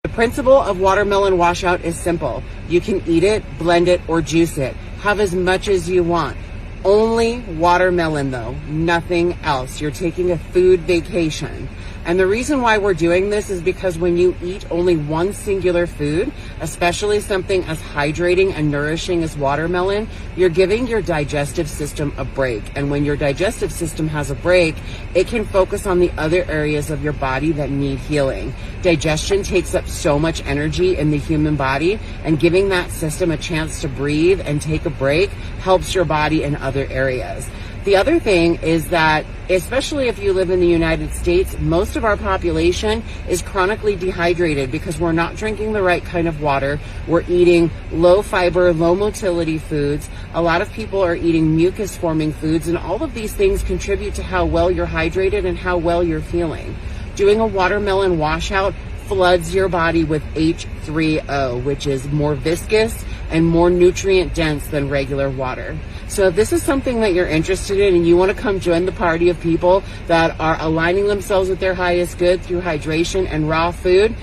The principle of watermelon washout is simple. You can eat it, blend it, or juice it. Have as much as you want. Only watermelon though, nothing else. You're taking a food vacation. And the reason why we're doing this is because when you eat only one singular food, especially something as hydrating and nourishing as watermelon, you're giving your digestive system a break. And when your digestive system has a break, it can focus on the other areas of your body that need healing. Digestion takes up so much energy in the human body, and giving that system a chance to breathe and take a break helps your body in other areas. The other thing is that, especially if you live in the United States, most of our population is chronically dehydrated because we're not drinking the right kind of water. We're eating low fiber, low motility foods. A lot of people are eating mucus forming foods, and all of these things contribute to how well you're hydrated and how well you're feeling. Doing a watermelon washout floods your body with H3O, which is more viscous and more nutrient dense than regular water. So if this is something that you're interested in and you want to come join the party of people that are aligning themselves with their highest good through hydration and raw food,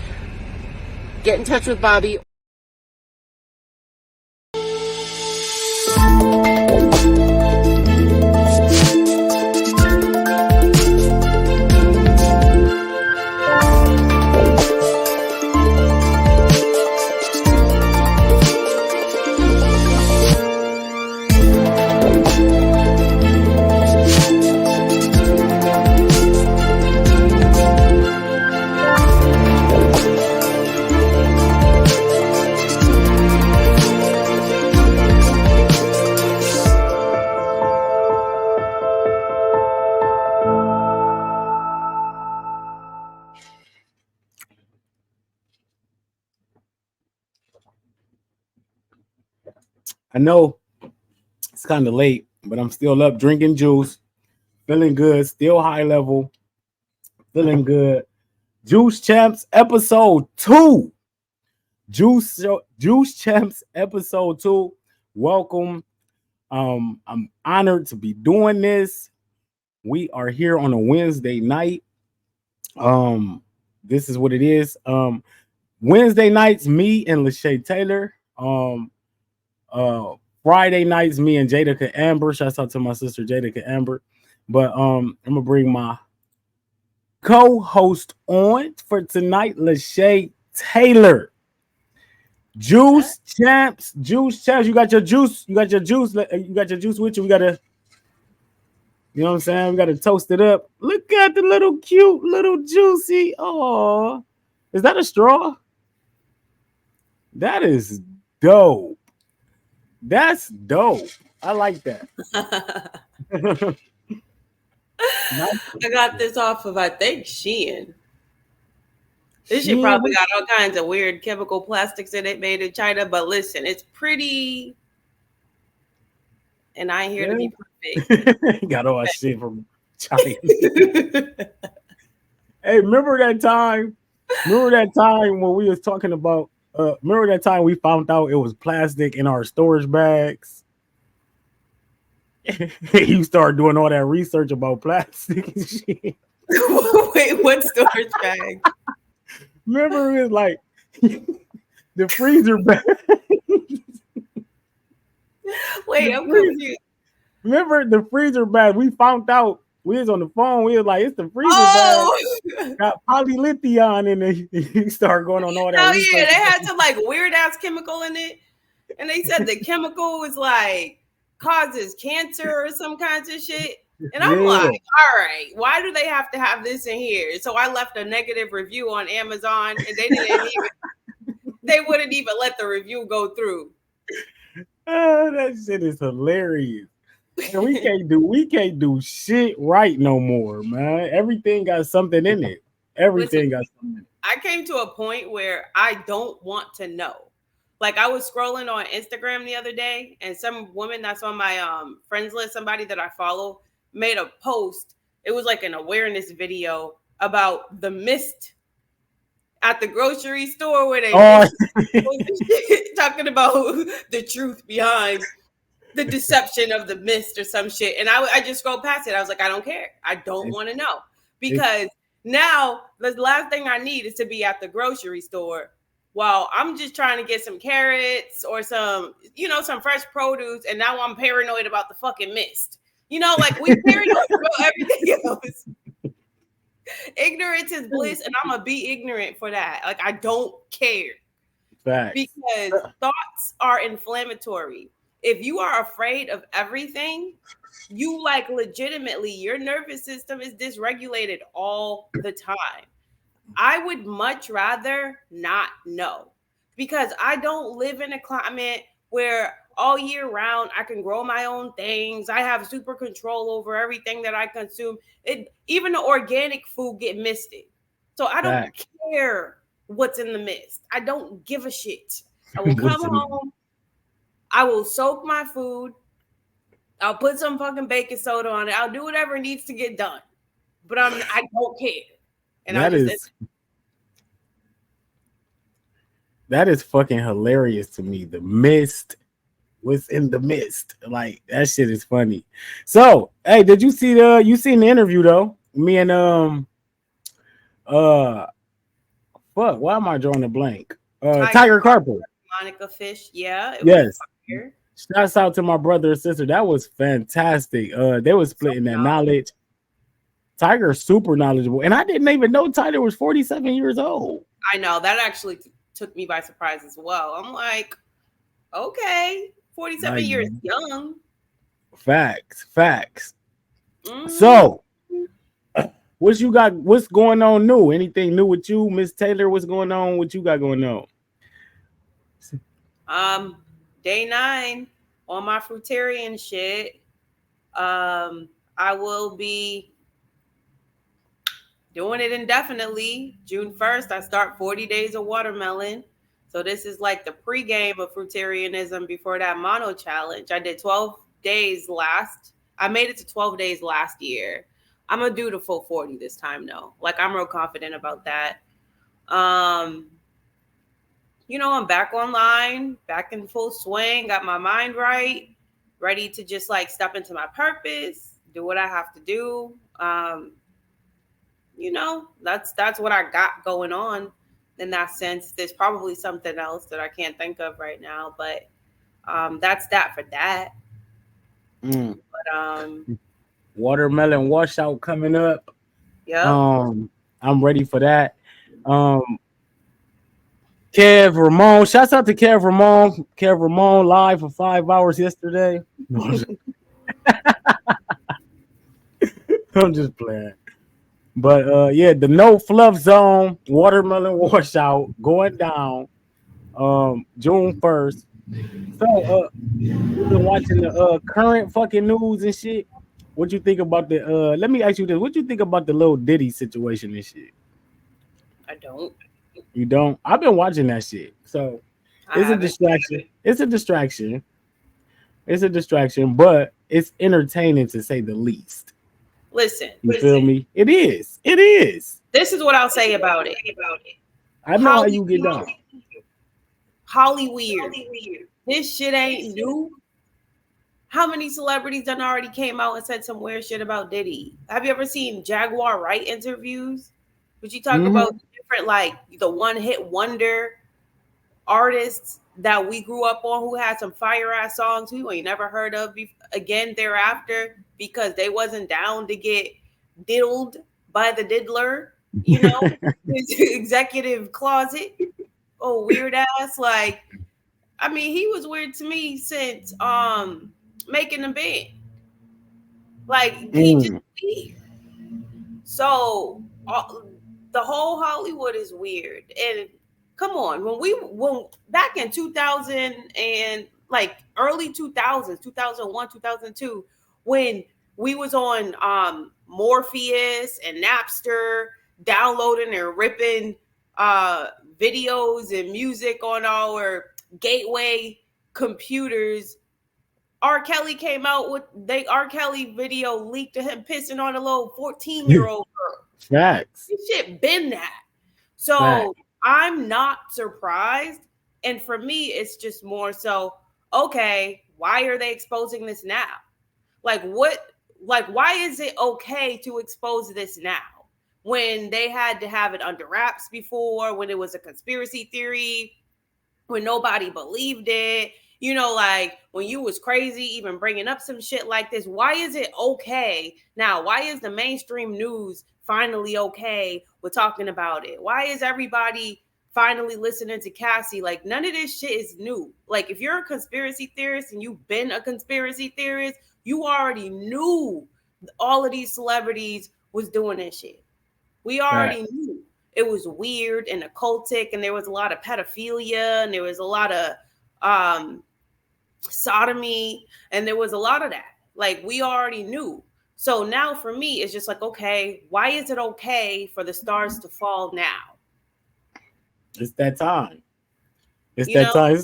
get in touch with Bobby. I know it's kind of late, but I'm still up drinking juice, feeling good, still high level, feeling good. Juice Champs episode 2. Juice Champs episode 2. Welcome. I'm honored to be doing this. We are here on a Wednesday night. This is what it is. Wednesday nights, me and Lashay Taylor. Friday nights, me and Jaydicah-Amber. Shouts out to my sister Jaydicah-Amber. But I'm gonna bring my co-host on for tonight, Lashay Taylor. Juice Champs. You got your juice. You got your juice with you. We gotta, you know what I'm saying? We gotta toast it up. Look at the little cute, little juicy. Oh, is that a straw? That is dope. That's dope. I like that. I got this off of, I think, Shein. This shit probably got all kinds of weird chemical plastics in it, made in China. But listen, it's pretty, and I ain't here to be perfect. Got all that shit from China. Hey, remember that time when we was talking about? Remember that time we found out it was plastic in our storage bags? You started doing all that research about plastic and shit. Wait, what storage bag? Remember it was like the freezer bag. Wait, I'm confused. Remember the freezer bag? We found out. We was on the phone. We was like, it's the freezer bag. Got polylithium in it. You start going on all that. Oh yeah, they had some like weird ass chemical in it, and they said the chemical was like causes cancer or some kinds of shit. And I'm like, all right, why do they have to have this in here? So I left a negative review on Amazon, and they wouldn't even let the review go through. Oh, that shit is hilarious. And we can't do shit right no more, man. Everything got something in it. Everything got something in it. I came to a point where I don't want to know. Like I was scrolling on Instagram the other day, and some woman that's on my friends list, somebody that I follow, made a post. It was like an awareness video about the mist at the grocery store where they talking about the truth behind the deception of the mist or some shit. And I just scrolled past it. I was like, I don't care. I don't want to know, because Now, the last thing I need is to be at the grocery store while I'm just trying to get some carrots or some, some fresh produce. And now I'm paranoid about the fucking mist. Like we paranoid about everything else. Ignorance is bliss, and I'm going to be ignorant for that. Like, I don't care. Facts. Because thoughts are inflammatory. If you are afraid of everything, you legitimately, your nervous system is dysregulated all the time. I would much rather not know, because I don't live in a climate where all year round I can grow my own things. I have super control over everything that I consume. Even the organic food get misted. So I don't care what's in the mist. I don't give a shit. I will come home. I will soak my food. I'll put some fucking baking soda on it. I'll do whatever needs to get done. But I don't care. And that is fucking hilarious to me. The mist. What's in the mist? Like, that shit is funny. So, hey, did you see you seen the interview though? Me and fuck, why am I drawing a blank? Tiger Carper. Monica Fish, yeah. Yes. Shouts out to my brother and sister. That was fantastic. They was splitting that knowledge. Tiger's super knowledgeable. And I didn't even know Tiger was 47 years old. I know. That actually took me by surprise as well. I'm like, okay, 47 years young. Facts. Mm-hmm. So, what you got? What's going on new? Anything new with you, Miss Taylor? What's going on? What you got going on? Day 9 on my fruitarian shit. I will be doing it indefinitely. June 1st, I start 40 days of watermelon. So this is like the pregame of fruitarianism before that mono challenge. I did 12 days I made it to 12 days last year. I'm going to do the full 40 this time, though. Like, I'm real confident about that. I'm back online, back in full swing, got my mind right, ready to just step into my purpose, do what I have to do. That's what I got going on in that sense. There's probably something else that I can't think of right now, but that's that for that. But watermelon washout coming up. Yeah. I'm ready for that. Kev Ramon, shouts out to Kev Ramon. Kev Ramon live for 5 hours yesterday. I'm just playing. But the no fluff zone watermelon washout going down June 1st. So you've been watching the current fucking news and shit. What you think about the let me ask you this. What you think about the little Diddy situation and shit? I don't. You don't? I've been watching that shit. So it's a distraction. It's a distraction. It's a distraction, but it's entertaining to say the least. Listen. Feel me? It is. It is. This is what I'll say about it. I know how you get down. Hollyweird. This shit ain't new. How many celebrities done already came out and said some weird shit about Diddy? Have you ever seen Jaguar Wright interviews? Would you talk about different, the one-hit wonder artists that we grew up on who had some fire-ass songs we ain't never heard of again thereafter because they wasn't down to get diddled by the diddler, his executive closet. Oh, weird ass. He was weird to me since making the band. He just weird. So the whole Hollywood is weird. And come on, when back in 2000 and early 2000s, 2001, 2002, when we was on Morpheus and Napster, downloading and ripping videos and music on our gateway computers, R. Kelly came out with R. Kelly video leaked to him pissing on a little 14-year-old girl. Facts. This shit been that. So I'm not surprised. And for me, it's just more so, okay, why are they exposing this now? Why is it okay to expose this now? when they had to have it under wraps before, when it was a conspiracy theory, when nobody believed it, you know, like when you was crazy even bringing up some shit like this. Why is it okay now? Why is the mainstream news finally okay with talking about it? Why is everybody finally listening to Cassie? Like, none of this shit is new. Like, if you're a conspiracy theorist and you've been a conspiracy theorist, you already knew all of these celebrities was doing this shit. We already knew it was weird and occultic, and there was a lot of pedophilia, and there was a lot of sodomy, and there was a lot of that. Like, we already knew. So now for me, it's just like, okay, why is it okay for the stars to fall now? It's that time. It's time.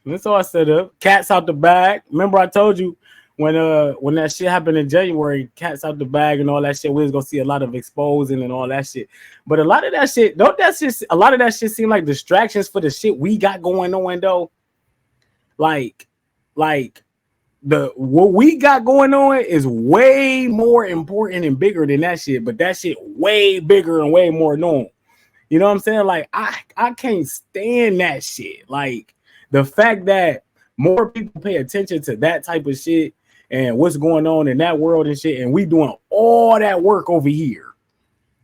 It's all set up. Cats out the bag. Remember I told you when that shit happened in January, cats out the bag and all that shit, we was gonna see a lot of exposing and all that shit. But a lot of that shit, a lot of that shit seem like distractions for the shit we got going on though. Like what we got going on is way more important and bigger than that shit, but that shit way bigger and way more known. You know what I'm saying? Like, I can't stand that shit. Like, the fact that more people pay attention to that type of shit and what's going on in that world and shit, and we doing all that work over here.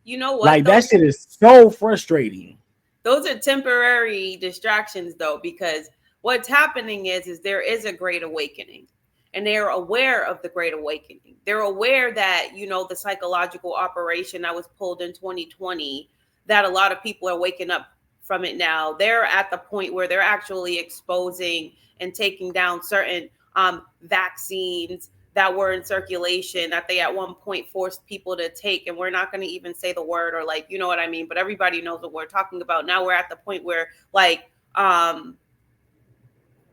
You know what? Like, that shit is so frustrating. Those are temporary distractions, though, because what's happening is there is a great awakening, and they're aware of the great awakening. They're aware that, you know, the psychological operation that was pulled in 2020, that a lot of people are waking up from it now. They're at the point where they're actually exposing and taking down certain vaccines that were in circulation that they at one point forced people to take. And we're not going to even say the word, or like, you know what I mean? But everybody knows what we're talking about. Now we're at the point where, like,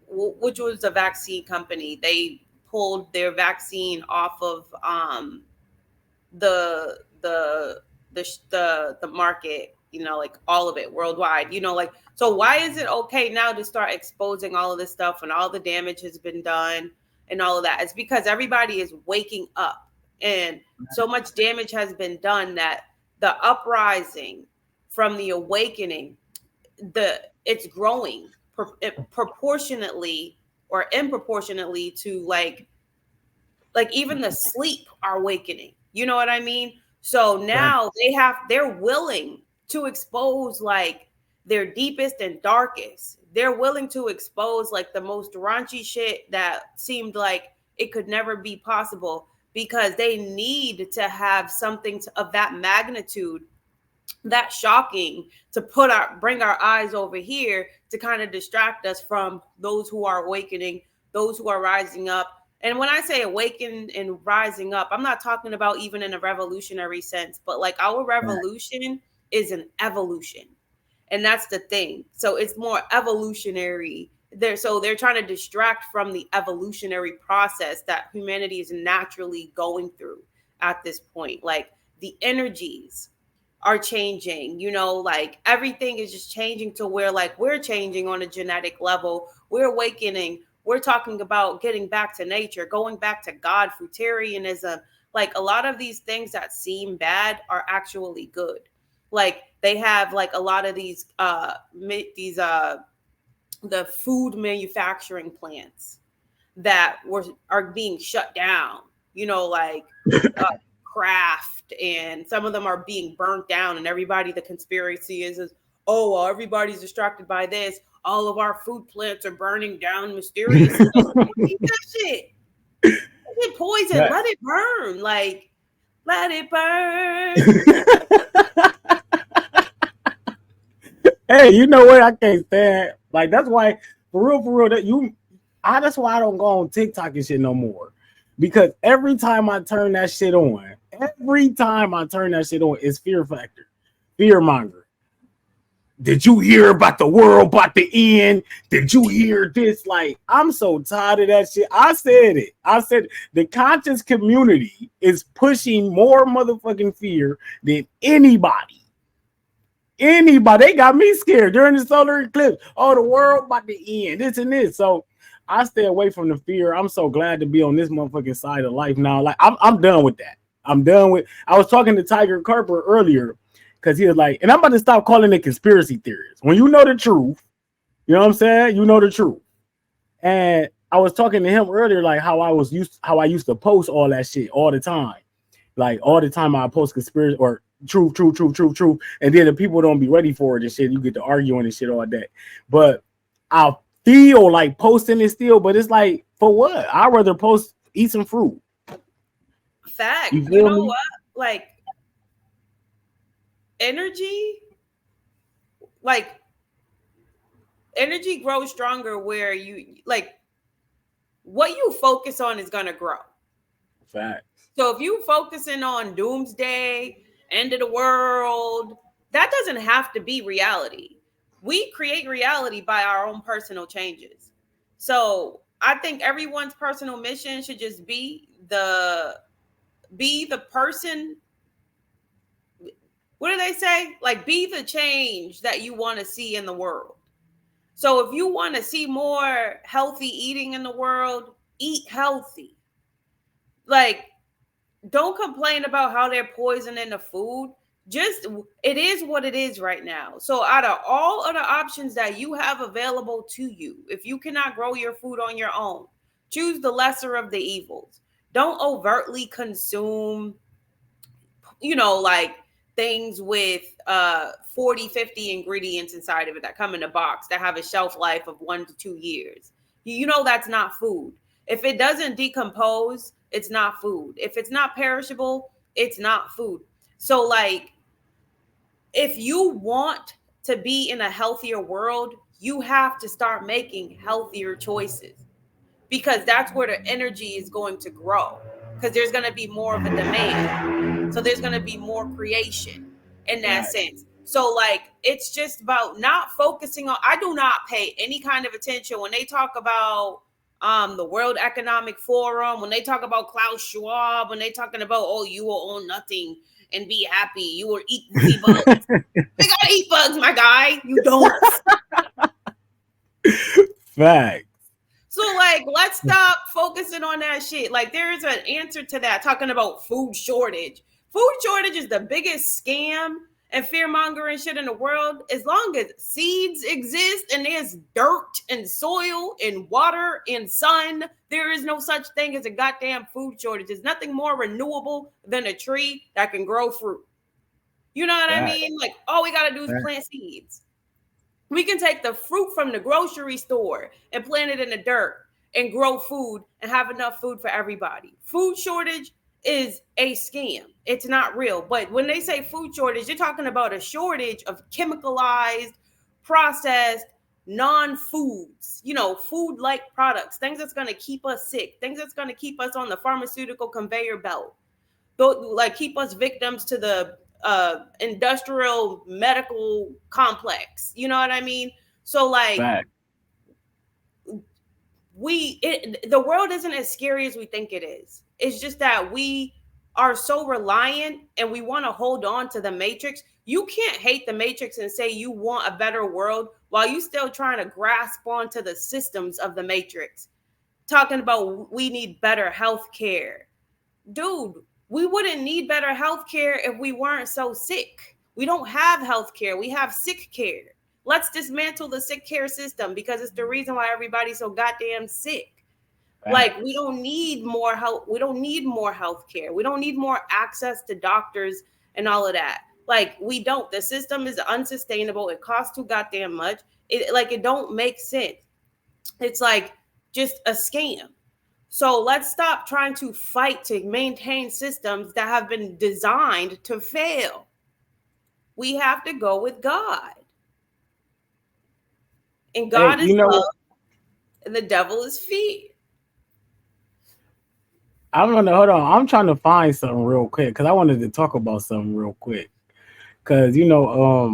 which was a vaccine company, they pulled their vaccine off of the market, you know, like all of it worldwide, you know, like, so why is it okay now to start exposing all of this stuff when all the damage has been done and all of that? It's because everybody is waking up, and so much damage has been done that the uprising from the awakening, it's growing proportionately or improportionately to like even the sleep are awakening, you know what I mean? So now they're willing to expose like their deepest and darkest. They're willing to expose like the most raunchy shit that seemed like it could never be possible, because they need to have something of that magnitude, that shocking, to bring our eyes over here to kind of distract us from those who are awakening, those who are rising up. And when I say awaken and rising up, I'm not talking about even in a revolutionary sense, but like our revolution is an evolution. And that's the thing. So it's more evolutionary. So they're trying to distract from the evolutionary process that humanity is naturally going through at this point. Like, the energies are changing, you know, like everything is just changing to where like we're changing on a genetic level. We're awakening. We're talking about getting back to nature, going back to God, Fruitarianism. Like, a lot of these things that seem bad are actually good. Like, they have like a lot of these the food manufacturing plants that are being shut down, you know, like Kraft, and some of them are being burnt down, and the conspiracy is oh, well, everybody's distracted by this. All of our food plants are burning down mysteriously. That shit. It's poison. Yeah. Let it burn. Like, let it burn. Hey, you know what? I can't stand. Like, that's why, for real, that's why I don't go on TikTok and shit no more. Because every time I turn that shit on, it's fear factor, fear monger. Did you hear about the world about to end? Did you hear this? Like, I'm so tired of that shit. I said the conscious community is pushing more motherfucking fear than anybody. They got me scared during the solar eclipse. Oh, the world about to end, this and this. So I stay away from the fear. I'm so glad to be on this motherfucking side of life now. Like, I'm done with that. I'm done with. I was talking to Tiger Carper earlier because he was like, and I'm about to stop calling it conspiracy theories. When you know the truth, you know what I'm saying? You know the truth. And I was talking to him earlier, like how I used to post all that shit all the time. Like all the time I post conspiracy or truth. And then the people don't be ready for it and shit. You get to arguing and shit all day. But I feel like posting it still, but it's like, for what? I'd rather eat some fruit. Fact. You You know me? what? Like energy grows stronger where you like what you focus on is gonna grow. Fact. So if you focusing on doomsday, end of the world, that doesn't have to be reality. We create reality by our own personal changes. So I think everyone's personal mission should just be the person. What do they say? Like, be the change that you want to see in the world. So if you want to see more healthy eating in the world, eat healthy. Like, don't complain about how they're poisoning the food. Just, it is what it is right now. So out of all of the options that you have available to you, if you cannot grow your food on your own, choose the lesser of the evils. Don't overtly consume, like things with 40, 50 ingredients inside of it that come in a box that have a shelf life of 1 to 2 years. That's not food. If it doesn't decompose, it's not food. If it's not perishable, it's not food. So like, if you want to be in a healthier world, you have to start making healthier choices, because that's where the energy is going to grow, because there's going to be more of a demand. So there's going to be more creation in that sense. So like, it's just about not focusing on, I do not pay any kind of attention when they talk about the World Economic Forum, when they talk about Klaus Schwab, when they talking about, oh, you will own nothing and be happy, you will eat bugs. They gotta eat bugs, my guy. You don't. Fact. So like, let's stop focusing on that shit. Like, there is an answer to that, talking about food shortage. Food shortage is the biggest scam and fear mongering shit in the world. As long as seeds exist and there's dirt and soil and water and sun, there is no such thing as a goddamn food shortage. There's nothing more renewable than a tree that can grow fruit. You know what I mean? Like, all we got to do is plant seeds. We can take the fruit from the grocery store and plant it in the dirt and grow food and have enough food for everybody. Food shortage is a scam. It's not real. But when they say food shortage, you're talking about a shortage of chemicalized, processed, non-foods, food-like products, things that's going to keep us sick, things that's going to keep us on the pharmaceutical conveyor belt, like keep us victims to the industrial medical complex. You know what I mean? So like, Fact. The world isn't as scary as we think it is. It's just that we are so reliant and we want to hold on to the matrix. You can't hate the matrix and say you want a better world while you still trying to grasp onto the systems of the matrix. Talking about we need better health care. Dude, we wouldn't need better health care if we weren't so sick. We don't have health care. We have sick care. Let's dismantle the sick care system, because it's the reason why everybody's so goddamn sick. Right. Like, we don't need more help. We don't need more health care. We don't need more access to doctors and all of that. Like, we don't. The system is unsustainable. It costs too goddamn much. It don't make sense. It's like just a scam. So let's stop trying to fight to maintain systems that have been designed to fail. We have to go with God. And God is love, and the devil is fear. I'm gonna hold on. I'm trying to find something real quick because I wanted to talk about something real quick. Because how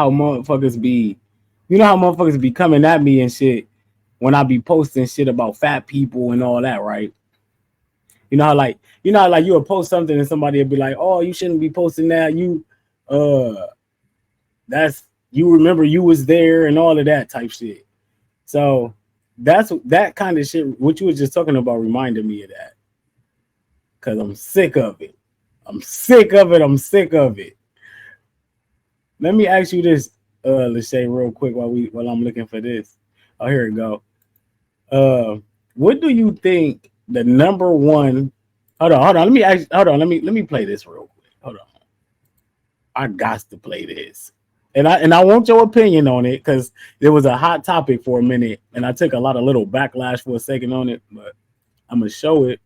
motherfuckers be coming at me and shit when I be posting shit about fat people and all that, right? You know how you would post something and somebody would be like, "Oh, you shouldn't be posting that. You remember you was there," and all of that type shit. So that kind of shit, what you was just talking about, reminded me of that. because I'm sick of it. I'm sick of it. I'm sick of it. Let me ask you this, Lashay, real quick while I'm looking for this. Oh, here we go. What do you think the number one? Hold on. Let me ask. Hold on. Let me play this real quick. Hold on. I got to play this, and I want your opinion on it because it was a hot topic for a minute, and I took a lot of little backlash for a second on it, but I'm gonna show it.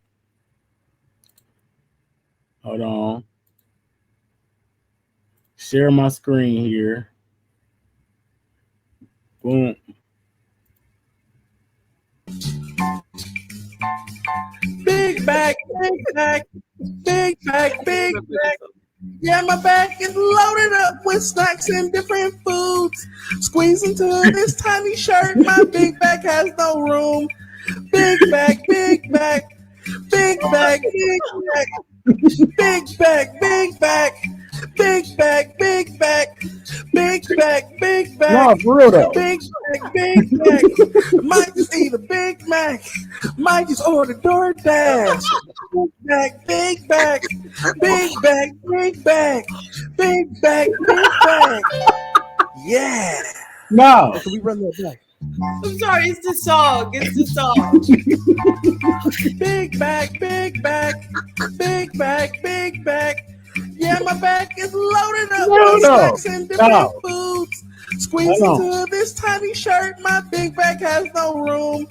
Hold on. Share my screen here. Boom. Big back, big back, big back, big back. Yeah, my back is loaded up with snacks and different foods. Squeeze into this tiny shirt, my big back has no room. Big back, big back, big back, big back, big back, big back, big back, big back, big back, big back. No, for real though. Big Mac, Big Mac. Might just eat a Big Mac. Might just order DoorDash. Big Mac, Big Mac, Big Mac, Big Mac, Big Mac, Big Mac. Yeah. No. Can we run that back? I'm sorry, it's the song. It's the song. Big Mac, Big Mac, Big Mac, Big Mac. Yeah, my back is loaded up with snacks and different foods. Squeeze into this tiny shirt, my big back has no room.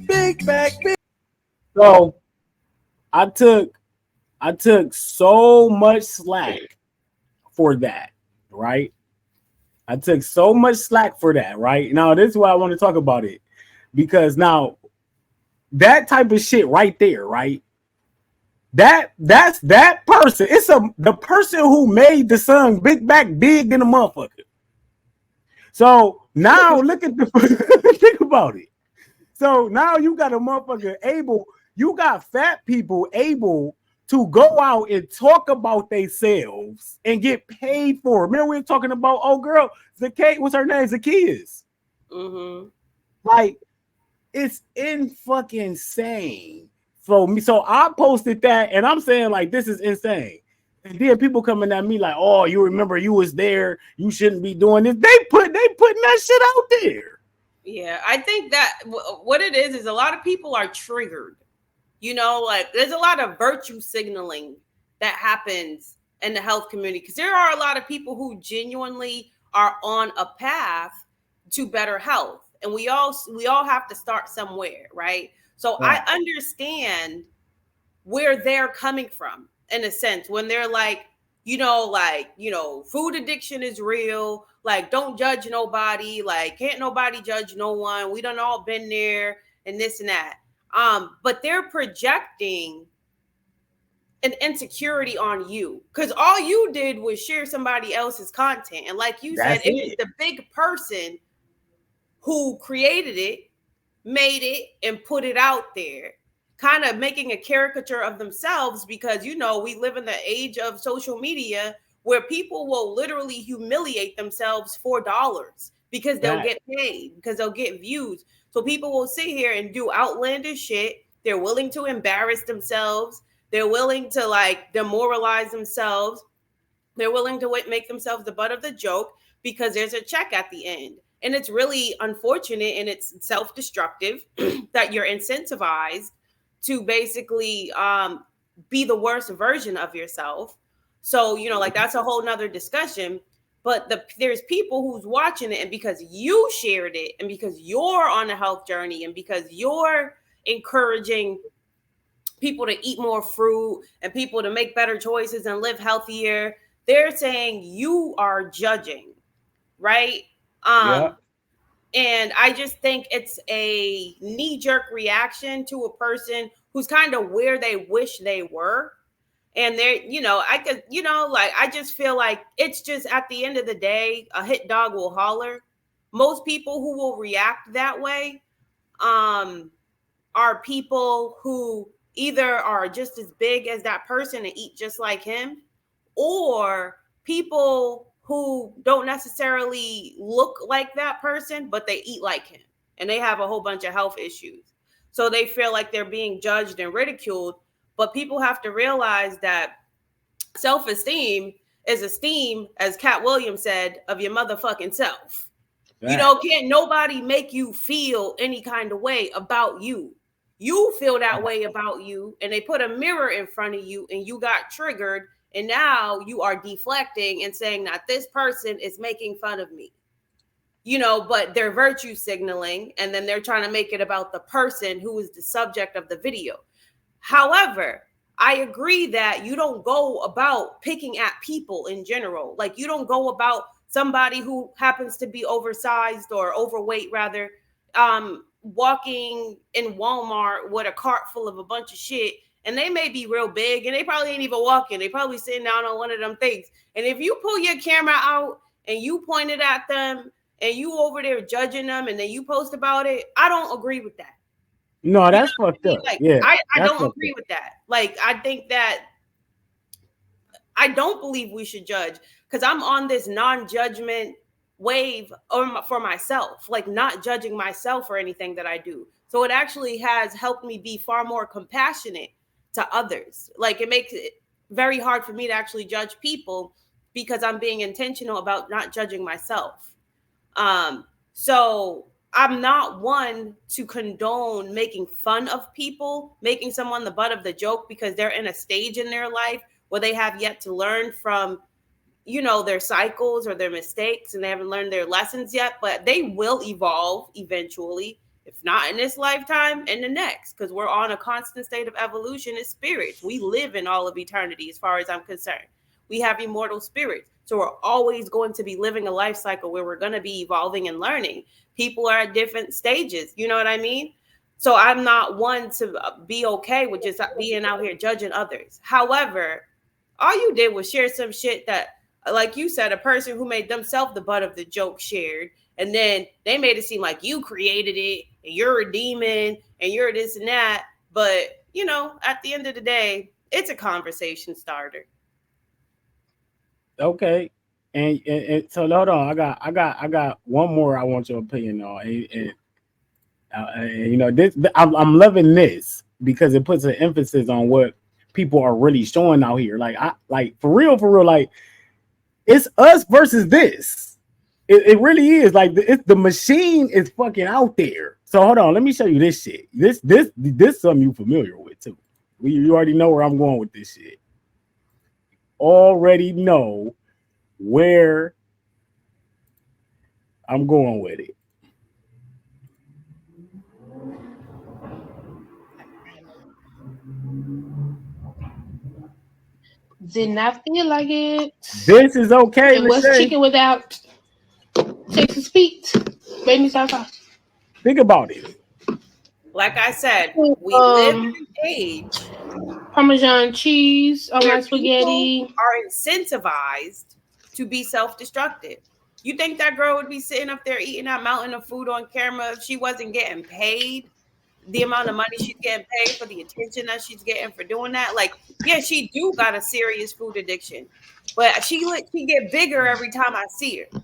Big back, big. So I took so much slack for that, right? I took so much slack for that, right? Now this is why I want to talk about it. Because now that type of shit right there, right? That's that person. It's the person who made the song Big Back Big than a motherfucker. So now look at the think about it. So now you got a motherfucker you got fat people able to go out and talk about themselves and get paid for it. Remember we were talking about girl, what's her name? Zacchaeus. Mm-hmm. Like it's fucking insane. So I posted that and I'm saying like this is insane. And then people coming at me like, oh, you remember you was there, you shouldn't be doing this. They putting that shit out there. Yeah, I think that what it is a lot of people are triggered. You know, like there's a lot of virtue signaling that happens in the health community because there are a lot of people who genuinely are on a path to better health. And we all have to start somewhere, right? So I understand where they're coming from in a sense when they're like, food addiction is real. Like, don't judge nobody. Like, can't nobody judge no one. We done all been there and this and that. But they're projecting an insecurity on you because all you did was share somebody else's content. And like you said, it was the big person who created it, made it, and put it out there, kind of making a caricature of themselves because, we live in the age of social media where people will literally humiliate themselves for dollars because they'll get paid, because they'll get views. So people will sit here and do outlandish shit. They're willing to embarrass themselves. They're willing to like demoralize themselves. They're willing to make themselves the butt of the joke because there's a check at the end. And it's really unfortunate and it's self-destructive that you're incentivized to basically be the worst version of yourself. So, like that's a whole nother discussion. But there's people who's watching it, and because you shared it, and because you're on a health journey, and because you're encouraging people to eat more fruit and people to make better choices and live healthier, they're saying you are judging, right? And I just think it's a knee-jerk reaction to a person who's kind of where they wish they were. And they're, I just feel like it's just at the end of the day, a hit dog will holler. Most people who will react that way are people who either are just as big as that person and eat just like him, or people who don't necessarily look like that person, but they eat like him and they have a whole bunch of health issues. So they feel like they're being judged and ridiculed. But people have to realize that self-esteem is esteem, as Cat Williams said, of your motherfucking self. Right. You know, can't nobody make you feel any kind of way about you. You feel that way about you, and they put a mirror in front of you and you got triggered, and now you are deflecting and saying that this person is making fun of me. You know, but they're virtue signaling, and then they're trying to make it about the person who is the subject of the video. However, I agree that you don't go about picking at people in general. Like, you don't go about somebody who happens to be oversized or overweight, rather, walking in Walmart with a cart full of a bunch of shit, and they may be real big and they probably ain't even walking. They probably sitting down on one of them things. And if you pull your camera out and you point it at them and you over there judging them and then you post about it, I don't agree with that. No, that's fucked up. Like, yeah, I don't agree with that. Like, I think that I don't believe we should judge, because I'm on this non-judgment wave for myself, like not judging myself for anything that I do. So it actually has helped me be far more compassionate to others. Like, it makes it very hard for me to actually judge people because I'm being intentional about not judging myself. So I'm not one to condone making fun of people, making someone the butt of the joke because they're in a stage in their life where they have yet to learn from, you know, their cycles or their mistakes, and they haven't learned their lessons yet, but they will evolve eventually, if not in this lifetime, in the next, because we're on a constant state of evolution as spirits. We live in all of eternity as far as I'm concerned. We have immortal spirits. So we're always going to be living a life cycle where we're going to be evolving and learning. People are at different stages. You know what I mean? So I'm not one to be okay with just being out here judging others. However, all you did was share some shit that, like you said, a person who made themselves the butt of the joke shared. And then they made it seem like you created it and you're a demon and you're this and that. But, you know, at the end of the day, it's a conversation starter. Okay. And so hold on, I got one more I want your opinion on. And you know, this I'm loving this because it puts an emphasis on what people are really showing out here. Like for real, like it's us versus this. It really is. Like the machine is fucking out there. So hold on, let me show you this shit. This something you familiar with too. You already know where I'm going with this shit. Already know where I'm going with it. Did not feel like it. This is okay. It was chicken without Texas Pete. Baby sauce. Think about it. Like I said, we live in an age Parmesan cheese on my spaghetti. People are incentivized to be self-destructive. You think that girl would be sitting up there eating that mountain of food on camera if she wasn't getting paid the amount of money she's getting paid for the attention that she's getting for doing that? Like, yeah, she do got a serious food addiction, but she get bigger every time I see her.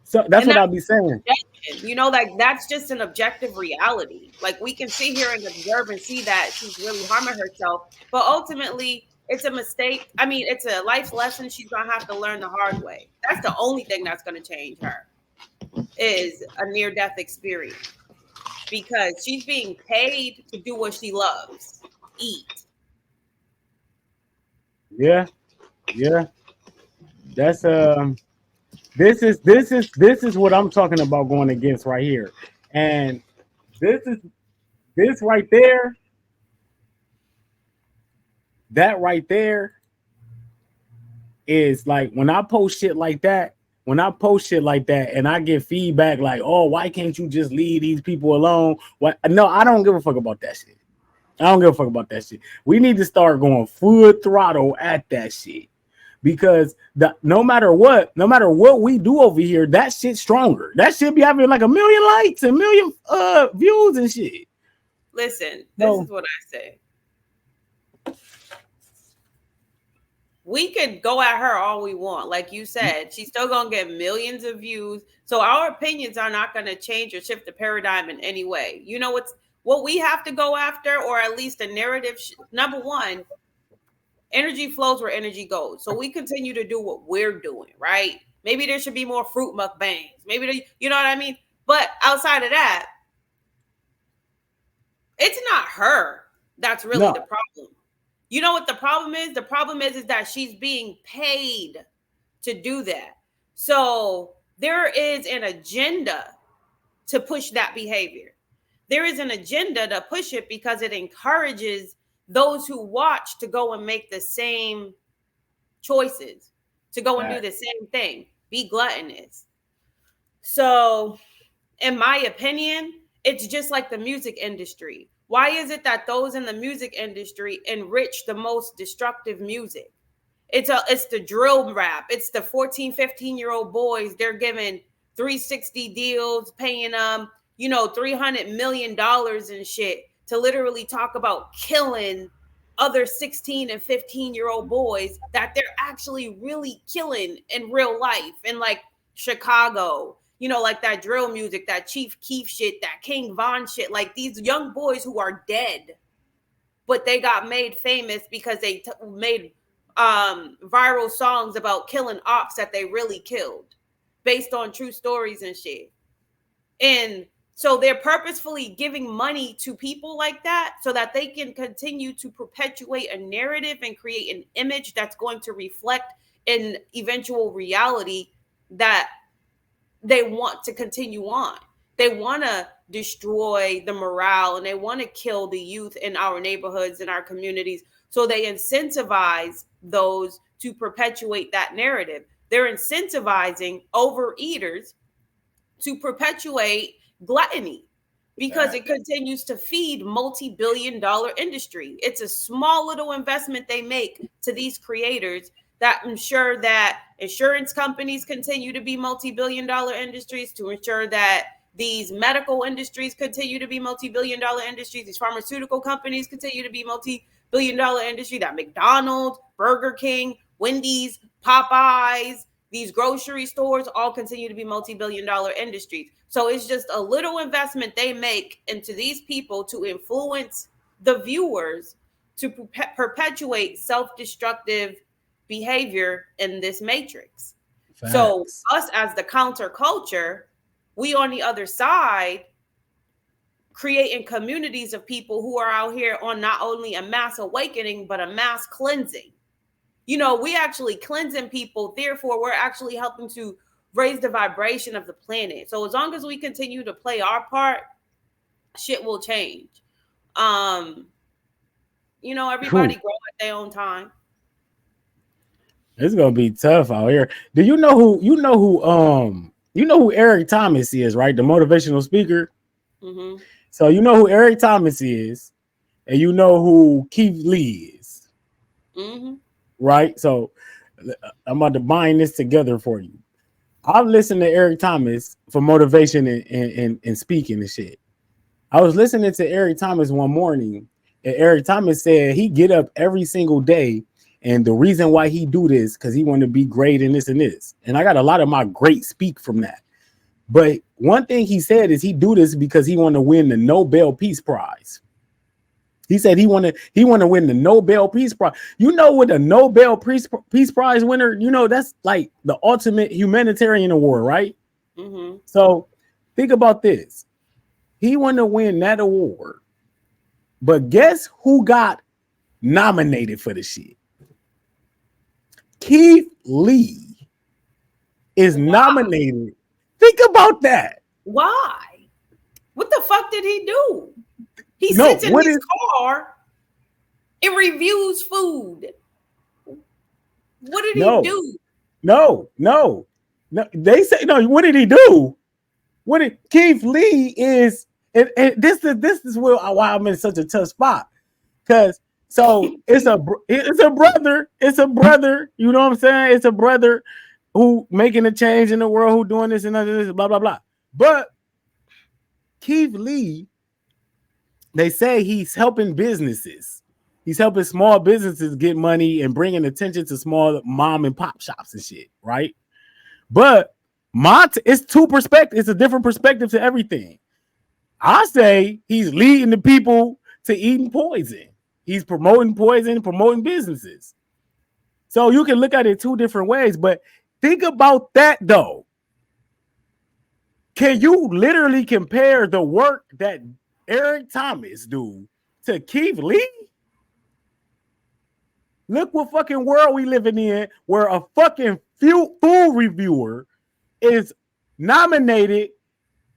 So that's what I'll be saying. You know, like that's just an objective reality. Like we can sit here and observe and see that she's really harming herself, but ultimately it's a mistake. I mean, it's a life lesson she's gonna have to learn the hard way. That's the only thing that's gonna change her is a near-death experience, because she's being paid to do what she loves, eat. Yeah. That's This is what I'm talking about going against right here. And this right there, that right there is like when I post shit like that, and I get feedback like, oh, why can't you just leave these people alone? What? No, I don't give a fuck about that shit. We need to start going full throttle at that shit. Because no matter what we do over here, that shit's stronger. That shit be having like 1 million likes and 1 million views and shit. Listen, this is what I say. We could go at her all we want. Like you said, she's still gonna get millions of views. So our opinions are not gonna change or shift the paradigm in any way. You know what we have to go after, or at least a narrative. Number one, energy flows where energy goes. So we continue to do what we're doing, right? Maybe there should be more fruit mukbangs. Maybe, you know what I mean? But outside of that, it's not her that's really the problem. You know what the problem is? The problem is that she's being paid to do that. So there is an agenda to push that behavior. There is an agenda to push it because it encourages those who watch to go and make the same choices, to go and do the same thing, be gluttonous. So, in my opinion, it's just like the music industry. Why is it that those in the music industry enrich the most destructive music? It's the drill rap. It's the 14, 15-year-old boys. They're given 360 deals, paying them, $300 million and shit to literally talk about killing other 16 and 15-year-old boys that they're actually really killing in real life. And like Chicago, like that drill music, that Chief Keef shit, that King Von shit, like these young boys who are dead, but they got made famous because they made viral songs about killing ops that they really killed based on true stories and shit. And so they're purposefully giving money to people like that so that they can continue to perpetuate a narrative and create an image that's going to reflect an eventual reality that they want to continue on. They want to destroy the morale and they want to kill the youth in our neighborhoods and our communities. So they incentivize those to perpetuate that narrative. They're incentivizing overeaters to perpetuate gluttony because it continues to feed multi-billion-dollar industry. It's a small little investment they make to these creators that ensure that insurance companies continue to be multi-billion-dollar industries, to ensure that these medical industries continue to be multi-billion-dollar industries, these pharmaceutical companies continue to be multi-billion-dollar industry, that McDonald's, Burger King, Wendy's, Popeyes, these grocery stores all continue to be multi-billion-dollar industries. So it's just a little investment they make into these people to influence the viewers to perpetuate self-destructive behavior in this matrix. Facts. So us as the counterculture, we on the other side creating communities of people who are out here on not only a mass awakening, but a mass cleansing. We actually cleansing people. Therefore, we're actually helping to raise the vibration of the planet. So as long as we continue to play our part, shit will change. Everybody grow at their own time. It's gonna be tough out here. Do you know who Eric Thomas is, right? The motivational speaker. Mm-hmm. So you know who Eric Thomas is, and you know who Keith Lee is. Mm-hmm. Right? So I'm about to bind this together for you. I've listened to Eric Thomas for motivation and speaking and shit. I was listening to Eric Thomas one morning, and Eric Thomas said he get up every single day, and the reason why he do this because he want to be great in this and this. And I got a lot of my great speak from that. But one thing he said is he do this because he want to win the Nobel Peace Prize. He said he want to win the Nobel Peace Prize. You know what a Nobel Peace Prize winner, that's like the ultimate humanitarian award, right? Mm-hmm. So think about this. He want to win that award. But guess who got nominated for the shit? Keith Lee is nominated. Think about that. Why? What the fuck did he do? He sits in his car and reviews food. What did he do? No. They say no. What did he do? Keith Lee is, and this is why I'm in such a tough spot. Because it's a brother. You know what I'm saying? It's a brother who making a change in the world, who doing this and this, blah blah blah. But Keith Lee, they say he's helping businesses. He's helping small businesses get money and bringing attention to small mom and pop shops and shit, right? But it's two perspectives. It's a different perspective to everything. I say he's leading the people to eating poison. He's promoting poison, promoting businesses. So you can look at it two different ways, but think about that though. Can you literally compare the work that Eric Thomas do to Keith Lee? Look what fucking world we living in, where a fucking food reviewer is nominated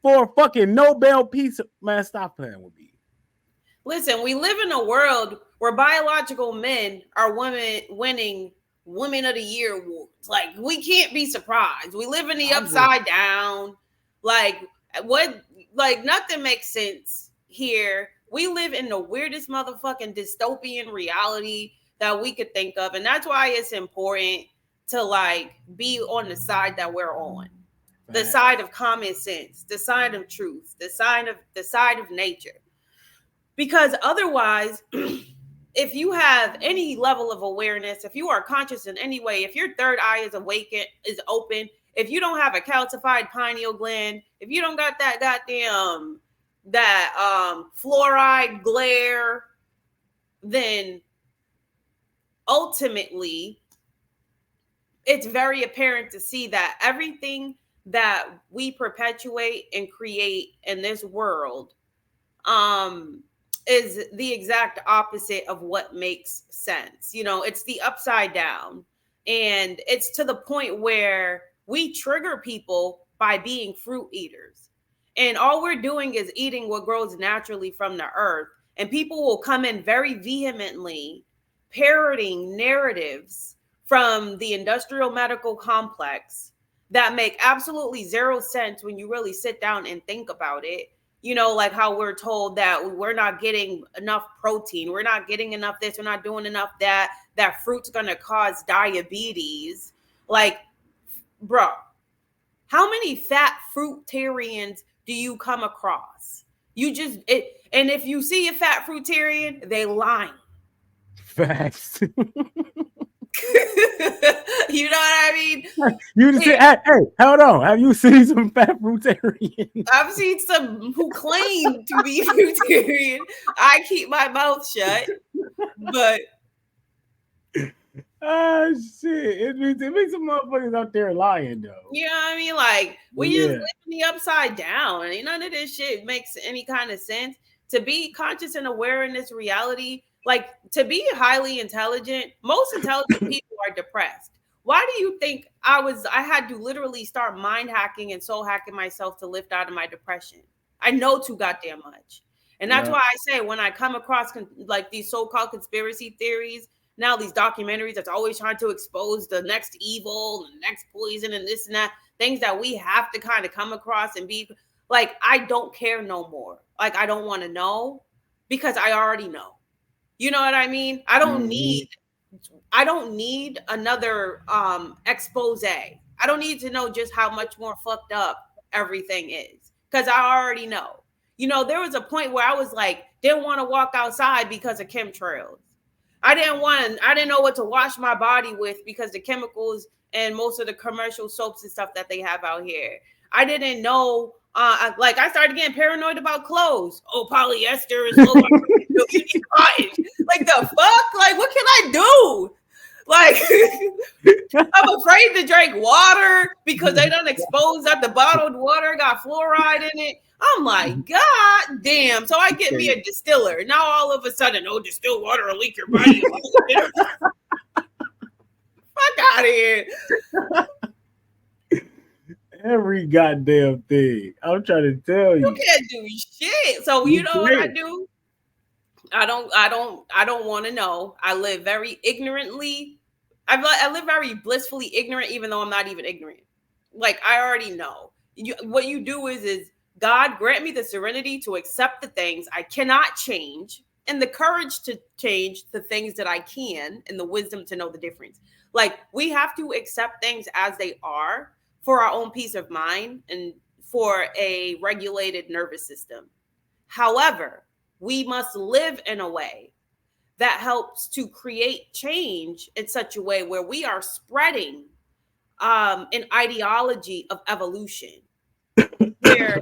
for a fucking Nobel Peace. Man, stop playing with me. Listen, we live in a world where biological men are winning Women of the Year awards. Like, we can't be surprised. We live in the upside down. Like, what? Like, nothing makes sense here. We live in the weirdest motherfucking dystopian reality that we could think of, and that's why it's important to like be on the side that we're on, the side of common sense, the side of truth, the side of nature. Because otherwise, if you have any level of awareness, if you are conscious in any way, if your third eye is open, if you don't have a calcified pineal gland, if you don't got that goddamn fluoride glare, then ultimately it's very apparent to see that everything that we perpetuate and create in this world is the exact opposite of what makes sense. You know, it's the upside down, and it's to the point where we trigger people by being fruit eaters, and all we're doing is eating what grows naturally from the earth, and people will come in very vehemently parroting narratives from the industrial medical complex that make absolutely zero sense when you really sit down and think about it. You know, like how we're told that we're not getting enough protein, we're not getting enough this, we're not doing enough that fruit's gonna cause diabetes. Like, bro, how many fat fruitarians do you come across? And if you see a fat fruitarian, they lying. Facts. You know what I mean? You just say, hey, hold on. Have you seen some fat fruitarians? I've seen some who claim to be fruitarian. I keep my mouth shut, but oh shit! It makes some motherfuckers out there lying though. You know what I mean? Like, we just live in the upside down, and none of this shit makes any kind of sense. To be conscious and aware in this reality, like to be highly intelligent, most intelligent people are depressed. Why do you think I had to literally start mind hacking and soul hacking myself to lift out of my depression? I know too goddamn much. And that's why I say when I come across like these so-called conspiracy theories, now these documentaries that's always trying to expose the next evil, the next poison and this and that, things that we have to kind of come across and be like, I don't care no more. Like, I don't want to know because I already know. You know what I mean? I don't need another expose. I don't need to know just how much more fucked up everything is because I already know. You know, there was a point where I was like, didn't want to walk outside because of chemtrails. I didn't know what to wash my body with because the chemicals and most of the commercial soaps and stuff that they have out here. I didn't know. Like, I started getting paranoid about clothes. Oh, polyester is low. Cotton. Like, the fuck? Like, what can I do? Like, I'm afraid to drink water because they done exposed that the bottled water got fluoride in it. I'm like, God damn. So I get me a distiller. Now all of a sudden, distilled water will leak your body. Fuck out of here. Every goddamn thing. I'm trying to tell you. You can't do shit. So you know what I do? I don't want to know. I live very ignorantly. I live very blissfully ignorant, even though I'm not even ignorant. Like, I already know. What you do is God grant me the serenity to accept the things I cannot change and the courage to change the things that I can and the wisdom to know the difference. Like, we have to accept things as they are for our own peace of mind and for a regulated nervous system. However, we must live in a way that helps to create change in such a way where we are spreading an ideology of evolution, where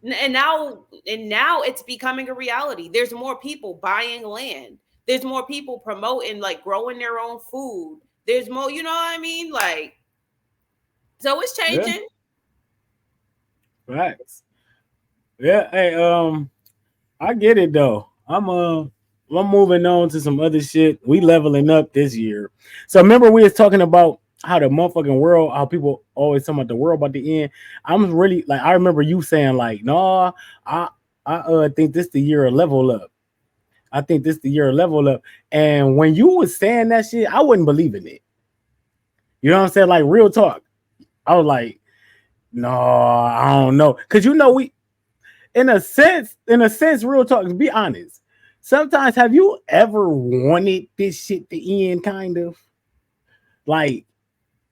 And now it's becoming a reality. There's more people buying land. There's more people promoting like growing their own food. There's more, you know what I mean? Like, so it's changing. Facts. Yeah, hey, I get it though. I'm moving on to some other shit. We leveling up this year. So remember we was talking about how the motherfucking world, how people always talking about the world about the end. I'm really like I remember you saying like, no, I think this the year of level up. I think this the year of level up. And when you was saying that shit, I wasn't believing it. You know what I'm saying? Like real talk. I was like, no, I don't know. Cause you know, we in a sense, real talk, to be honest. Sometimes have you ever wanted this shit to end kind of? Like,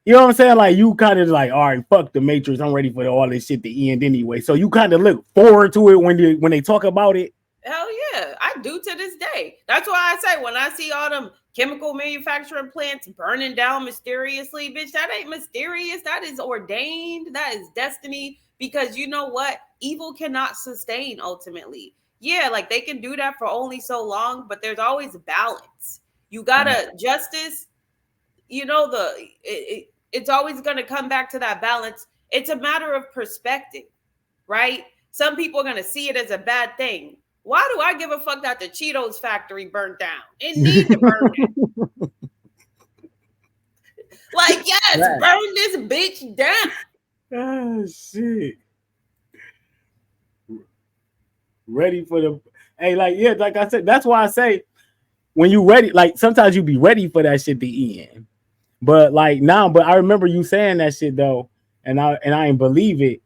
you know what I'm saying? Like you kind of like, all right, fuck the Matrix. I'm ready for all this shit to end anyway. So you kind of look forward to it when they talk about it. Hell yeah, I do to this day. That's why I say when I see all them chemical manufacturing plants burning down mysteriously, bitch, that ain't mysterious. That is ordained. That is destiny. Because you know what? Evil cannot sustain ultimately. Yeah, like they can do that for only so long, but there's always balance. You gotta justice. You know it's always gonna come back to that balance. It's a matter of perspective, right? Some people are gonna see it as a bad thing. Why do I give a fuck that the Cheetos factory burnt down? It needs to burn down. Like, yes, right. Burn this bitch down. Oh, shit. Ready for the... Hey, like, yeah, like I said, that's why I say, when you ready, like, sometimes you be ready for that shit to end. But, like, now, but I remember you saying that shit, though, and I didn't believe it.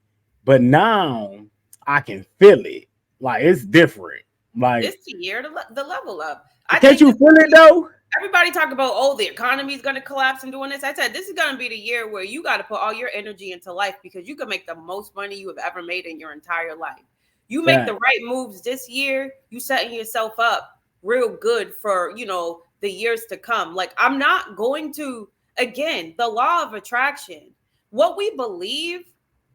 But now, I can feel it. Like, it's different. Like, it's the year to the level up. Can't you feel it though? Everybody talk about, oh, the economy is going to collapse and doing this. I said, this is going to be the year where you got to put all your energy into life because you can make the most money you have ever made in your entire life. You make the right moves this year, you setting yourself up real good for, you know, the years to come. Like, I'm not going to, again, the law of attraction. What we believe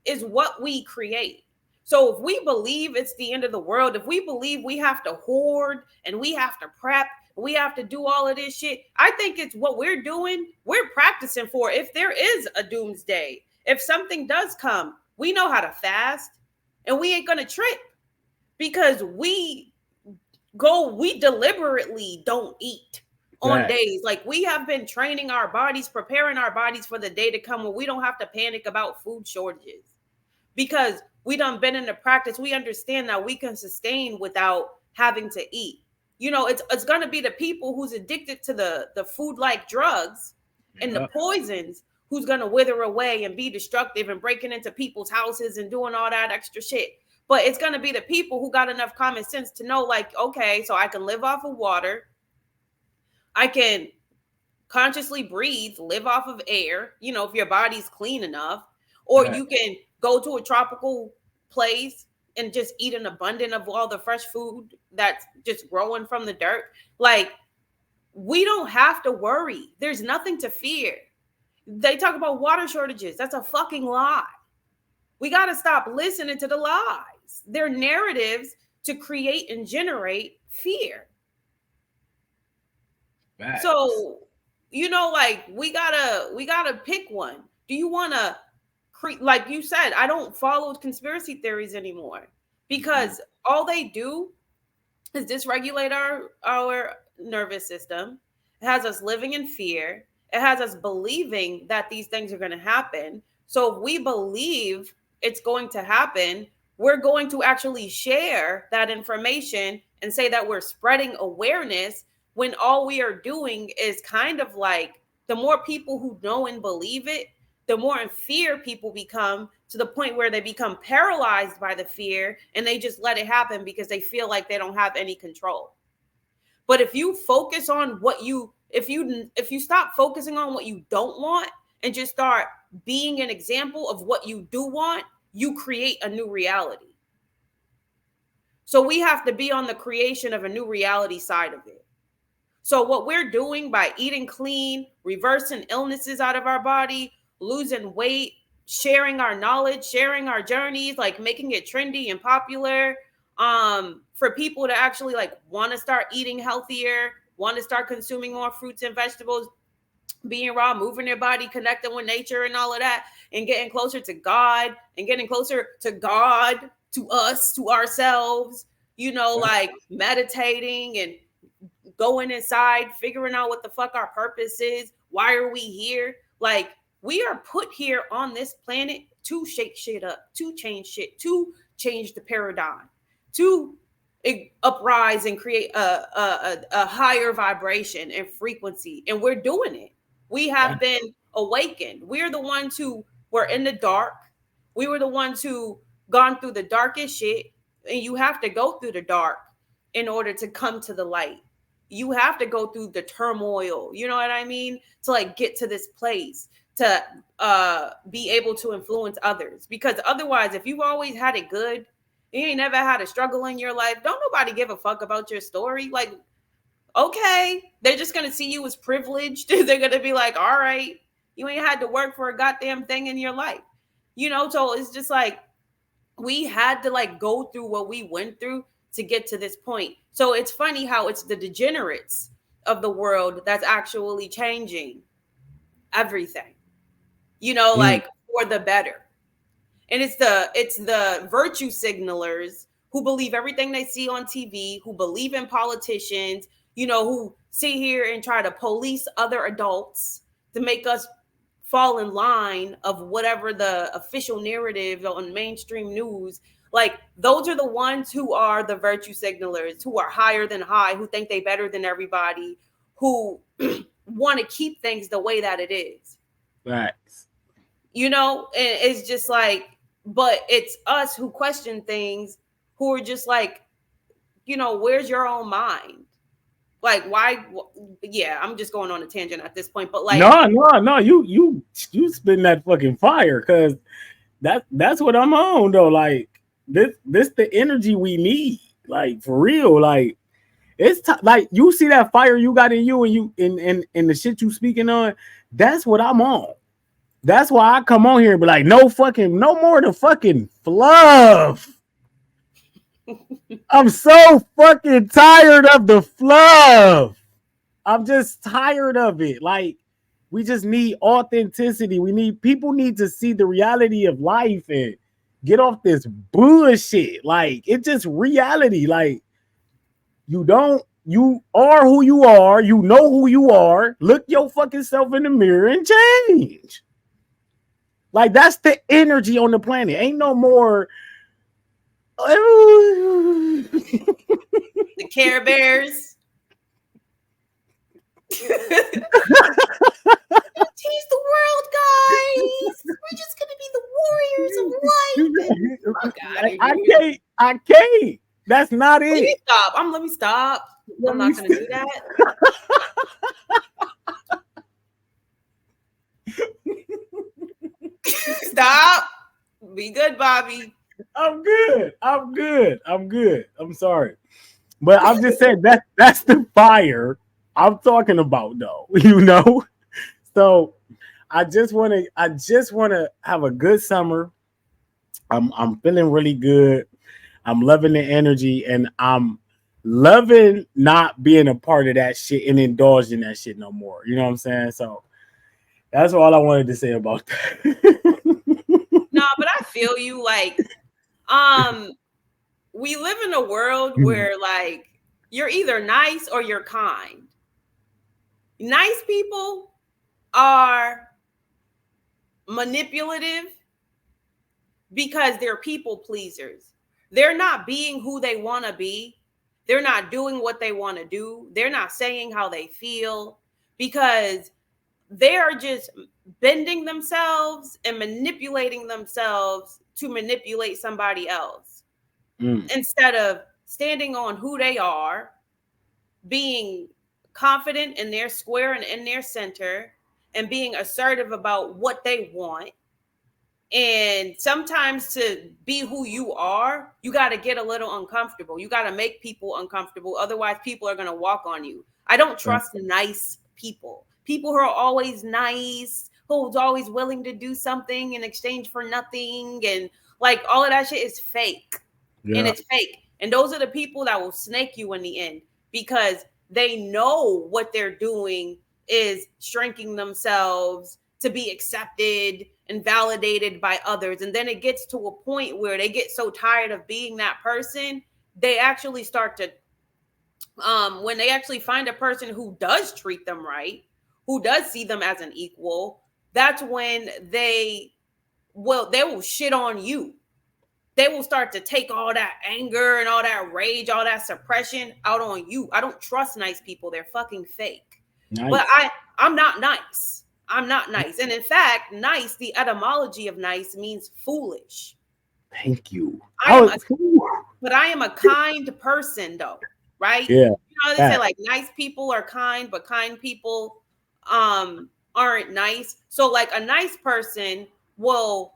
is what we create. So if we believe it's the end of the world, if we believe we have to hoard and we have to prep, we have to do all of this shit, I think it's what we're doing. We're practicing for if there is a doomsday. If something does come, we know how to fast and we ain't going to trip because we deliberately don't eat on days. Like we have been training our bodies, preparing our bodies for the day to come when we don't have to panic about food shortages because we done been in the practice. We understand that we can sustain without having to eat. You know, it's going to be the people who's addicted to the food-like drugs and the poisons who's going to wither away and be destructive and breaking into people's houses and doing all that extra shit. But it's going to be the people who got enough common sense to know, like, okay, so I can live off of water. I can consciously breathe, live off of air, you know, if your body's clean enough. Or you can go to a tropical place and just eat an abundance of all the fresh food that's just growing from the dirt. Like, we don't have to worry. There's nothing to fear. They talk about water shortages. That's a fucking lie. We got to stop listening to the lies. They're narratives to create and generate fear. Right. So, you know, like we gotta pick one. Do you want to like you said, I don't follow conspiracy theories anymore because all they do is dysregulate our nervous system. It has us living in fear. It has us believing that these things are going to happen. So if we believe it's going to happen, we're going to actually share that information and say that we're spreading awareness when all we are doing is kind of like the more people who know and believe it, the more in fear people become to the point where they become paralyzed by the fear and they just let it happen because they feel like they don't have any control. But if you focus on what if you stop focusing on what you don't want and just start being an example of what you do want, you create a new reality. So we have to be on the creation of a new reality side of it. So what we're doing by eating clean, reversing illnesses out of our body, losing weight, sharing our knowledge, sharing our journeys, like making it trendy and popular, for people to actually like want to start eating healthier, want to start consuming more fruits and vegetables, being raw, moving their body, connecting with nature and all of that, and getting closer to God and getting closer to God, to us, to ourselves, you know, like meditating and going inside, figuring out what the fuck our purpose is. Why are we here? Like, we are put here on this planet to shake shit up, to change shit, to change the paradigm, to uprise and create a higher vibration and frequency. And we're doing it. We have been awakened. We're the ones who were in the dark. We were the ones who gone through the darkest shit. And you have to go through the dark in order to come to the light. You have to go through the turmoil, you know what I mean? To like get to this place, to be able to influence others. Because otherwise, if you've always had it good, you ain't never had a struggle in your life, don't nobody give a fuck about your story. Like, okay, they're just gonna see you as privileged. They're gonna be like, all right, you ain't had to work for a goddamn thing in your life. You know, so it's just like, we had to like go through what we went through to get to this point. So it's funny how it's the degenerates of the world that's actually changing everything, you know, like for the better. And it's the virtue signalers who believe everything they see on TV, who believe in politicians, you know, who sit here and try to police other adults to make us fall in line of whatever the official narrative on mainstream news. Like, those are the ones who are the virtue signalers, who are higher than high, who think they better than everybody, who want to keep things the way that it is. Facts. You know, and it's just like, but it's us who question things, who are just like, you know, where's your own mind? Like, why? Yeah, I'm just going on a tangent at this point, but like, no, you spin that fucking fire, because that's what I'm on though. Like, this the energy we need, like, for real. Like, it's like, you see that fire you got in you, and you in the shit you speaking on. That's what I'm on. That's why I come on here and be like, no more the fucking fluff. I'm so fucking tired of the fluff. I'm just tired of it. Like, we just need authenticity. People need to see the reality of life and get off this bullshit. Like, it's just reality. Like, you are who you are. You know who you are. Look your fucking self in the mirror and change. Like, that's the energy on the planet. Ain't no more. The Care Bears. Change the world, guys. We're just gonna be the warriors of life. I can't. That's not it. Let me stop. I'm not gonna do that. Stop. Be good, Bobby. I'm good. I'm sorry. But I'm just saying that's the fire I'm talking about, though. You know? So I just wanna have a good summer. I'm feeling really good. I'm loving the energy, and I'm loving not being a part of that shit and indulging that shit no more. You know what I'm saying? So that's all I wanted to say about that. No, but I feel you. Like, we live in a world where, like, you're either nice or you're kind. Nice people are manipulative because they're people pleasers. They're not being who they want to be. They're not doing what they want to do. They're not saying how they feel, because they are just bending themselves and manipulating themselves to manipulate somebody else, instead of standing on who they are, being confident in their square and in their center, and being assertive about what they want. And sometimes to be who you are, you got to get a little uncomfortable. You got to make people uncomfortable. Otherwise, people are going to walk on you. I don't trust nice people. People who are always nice, who's always willing to do something in exchange for nothing. And like all of that shit is fake. Yeah. And it's fake. And those are the people that will snake you in the end because they know what they're doing is shrinking themselves to be accepted and validated by others. And then it gets to a point where they get so tired of being that person, they actually start to, when they actually find a person who does treat them right, who does see them as an equal, that's when they will shit on you. They will start to take all that anger and all that rage, all that suppression out on you. I don't trust nice people. They're fucking fake. Nice. But I'm not nice. I'm not nice. And in fact, nice, the etymology of nice means foolish. Thank you. But I am a kind person though, right? Yeah. You know, they say like nice people are kind, but kind people aren't nice. So like a nice person will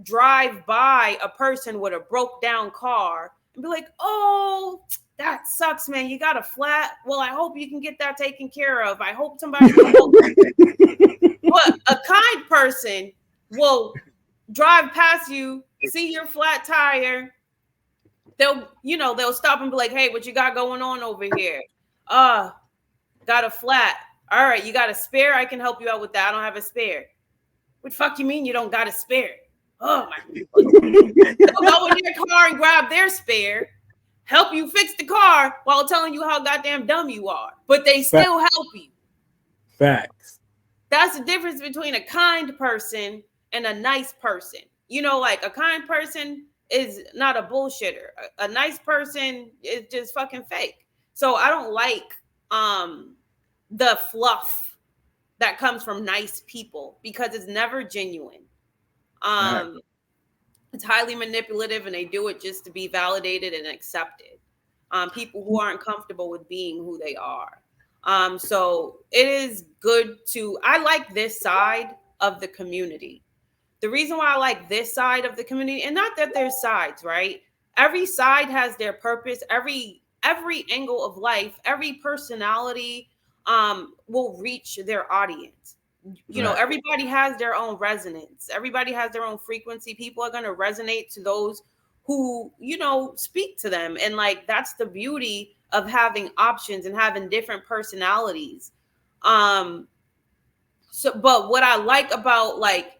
drive by a person with a broke down car and be like, oh, that sucks, man. You got a flat. Well, I hope you can get that taken care of. I hope somebody will help you. But a kind person will drive past you, see your flat tire. They'll stop and be like, hey, what you got going on over here? Got a flat. All right, you got a spare? I can help you out with that. I don't have a spare. What the fuck you mean you don't got a spare? Oh my God. They'll go in your car and grab their spare, help you fix the car while telling you how goddamn dumb you are. But they still help you. Facts. That's the difference between a kind person and a nice person. You know, like a kind person is not a bullshitter. A nice person is just fucking fake. So I don't like the fluff that comes from nice people because it's never genuine. It's highly manipulative and they do it just to be validated and accepted. People who aren't comfortable with being who they are. So it is good I like this side of the community. The reason why I like this side of the community, and not that there's sides, right? Every side has their purpose. Every angle of life, every personality will reach their audience. You know, everybody has their own resonance. Everybody has their own frequency. People are going to resonate to those who, you know, speak to them. And like, that's the beauty of having options and having different personalities. But what I like about like,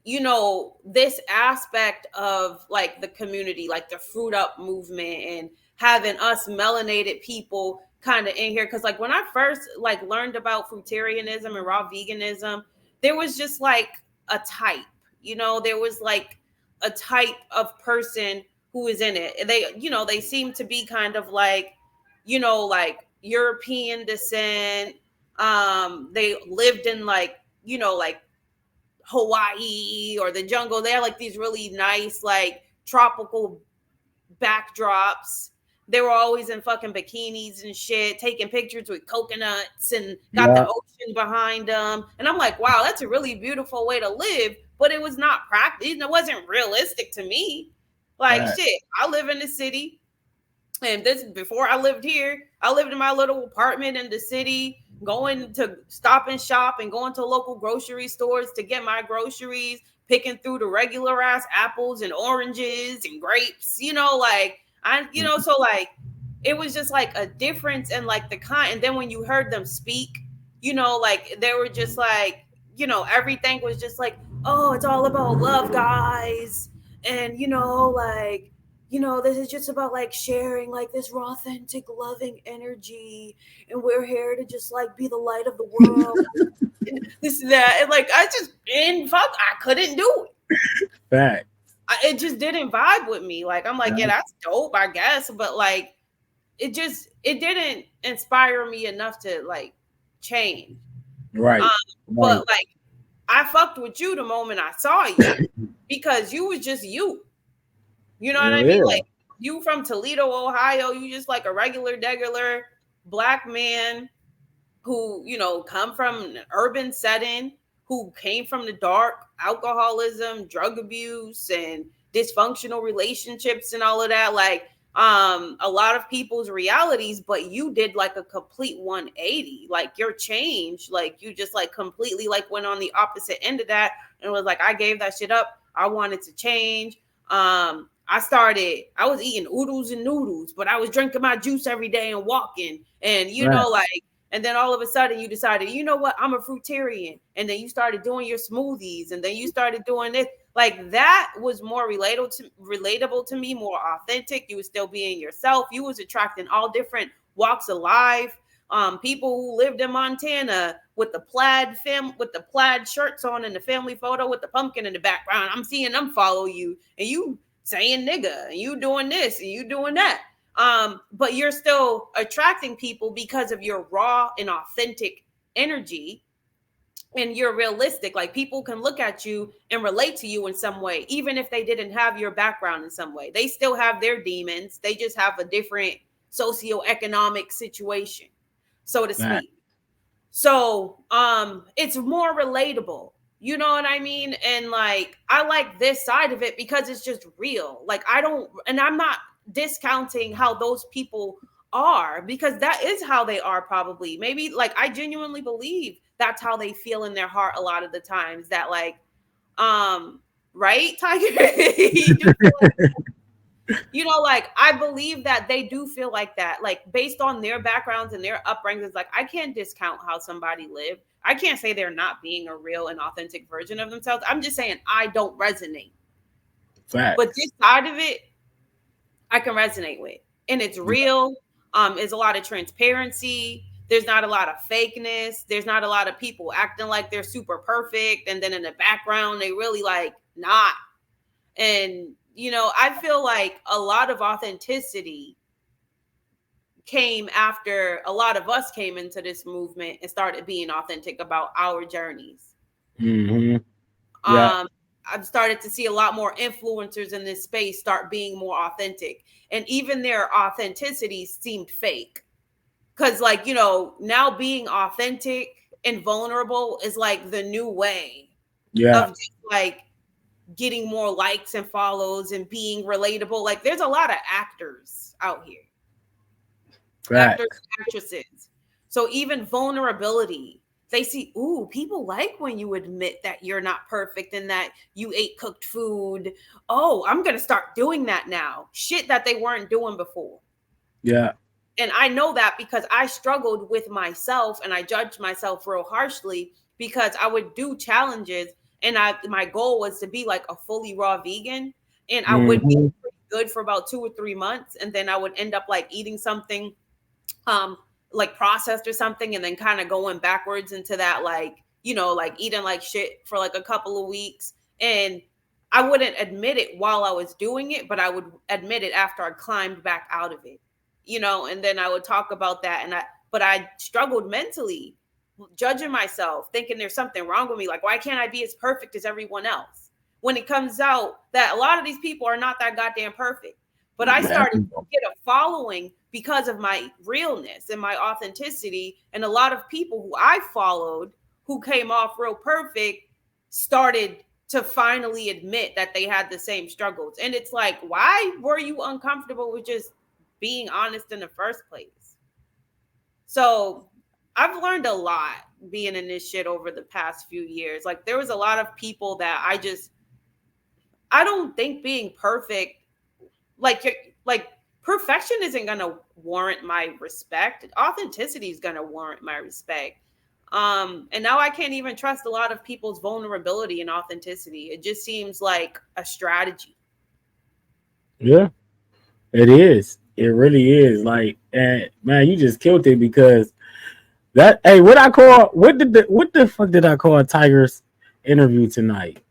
you know, this aspect of like the community, like the Fruit Up movement and having us melanated people kind of in here, because like when I first like learned about fruitarianism and raw veganism, there was just like a type, you know, there was like a type of person who is in it. They, you know, they seem to be kind of like, you know, like European descent. They lived in like, you know, like Hawaii or the jungle. They have like these really nice like tropical backdrops. They were always in fucking bikinis and shit, taking pictures with coconuts and got the ocean behind them. And I'm like, wow, that's a really beautiful way to live. But it was not practical. It wasn't realistic to me. Like, shit, I live in the city. And this, before I lived here, I lived in my little apartment in the city, going to Stop and Shop and going to local grocery stores to get my groceries, picking through the regular ass apples and oranges and grapes, you know, like, you know, so like, it was just like a difference in like the kind. And then when you heard them speak, you know, like they were just like, you know, everything was just like, oh, it's all about love, guys. And, you know, like, you know, this is just about like sharing like this raw, authentic, loving energy. And we're here to just like be the light of the world. This and that. And like, I couldn't do it. Fact. It just didn't vibe with me. Like, I'm like, yeah, that's dope, I guess. But like, it didn't inspire me enough to like change. Right. But like, I fucked with you the moment I saw you because you was just you. You know what I mean? Like, you from Toledo, Ohio, you just like a regular Black man who, you know, come from an urban setting, who came from the dark, alcoholism, drug abuse, and dysfunctional relationships and all of that. Like, a lot of people's realities, but you did like a complete 180. Like your change, like you just like completely like went on the opposite end of that and was like, I gave that shit up. I wanted to change. I was eating oodles and noodles, but I was drinking my juice every day and walking. And you know, like, and then all of a sudden you decided, you know what, I'm a fruitarian. And then you started doing your smoothies, and then you started doing this. Like that was more relatable to me, more authentic. You were still being yourself. You was attracting all different walks of life. People who lived in Montana with the plaid shirts on in the family photo with the pumpkin in the background. I'm seeing them follow you, and you saying nigga, and you doing this and you doing that. But you're still attracting people because of your raw and authentic energy. And you're realistic. Like people can look at you and relate to you in some way, even if they didn't have your background in some way. They still have their demons. They just have a different socioeconomic situation, so to speak. So it's more relatable. You know what I mean? And like, I like this side of it because it's just real. Like I'm not discounting how those people are, because that is how they are probably. Maybe like I genuinely believe that's how they feel in their heart a lot of the times, that like, right, Tiger? You know, like I believe that they do feel like that, like based on their backgrounds and their upbringings. Like I can't discount how somebody lived. I can't say they're not being a real and authentic version of themselves. I'm just saying I don't resonate. Facts. But this side of it, I can resonate with, and it's real. There's a lot of transparency. There's not a lot of fakeness. There's not a lot of people acting like they're super perfect, and then in the background they really like not. And you know, I feel like a lot of authenticity came after a lot of us came into this movement and started being authentic about our journeys. Mm-hmm. Yeah. I've started to see a lot more influencers in this space start being more authentic, and even their authenticity seemed fake. Because like, you know, now being authentic and vulnerable is like the new way of just like getting more likes and follows and being relatable. Like there's a lot of actors out here. Actors and actresses. So even vulnerability, they see, ooh, people like when you admit that you're not perfect and that you ate cooked food. Oh, I'm going to start doing that now. Shit that they weren't doing before. Yeah. And I know that because I struggled with myself and I judged myself real harshly because I would do challenges and my goal was to be like a fully raw vegan, and I would be pretty good for about 2 or 3 months, and then I would end up like eating something like processed or something, and then kind of going backwards into that, like, you know, like eating like shit for like a couple of weeks. And I wouldn't admit it while I was doing it, but I would admit it after I climbed back out of it, you know, and then I would talk about that. But I struggled mentally, judging myself, thinking there's something wrong with me. Like, why can't I be as perfect as everyone else? When it comes out that a lot of these people are not that goddamn perfect. But I started to get a following because of my realness and my authenticity. And a lot of people who I followed who came off real perfect started to finally admit that they had the same struggles. And it's like, why were you uncomfortable with just being honest in the first place? So I've learned a lot being in this shit over the past few years. Like there was a lot of people that I don't think being perfect, like perfection isn't going to warrant my respect. Authenticity is going to warrant my respect. And now I can't even trust a lot of people's vulnerability and authenticity. It just seems like a strategy. Yeah, it is. It really is. Like, and man, you just killed it because that. Hey, what the fuck did I call Tiger's interview tonight?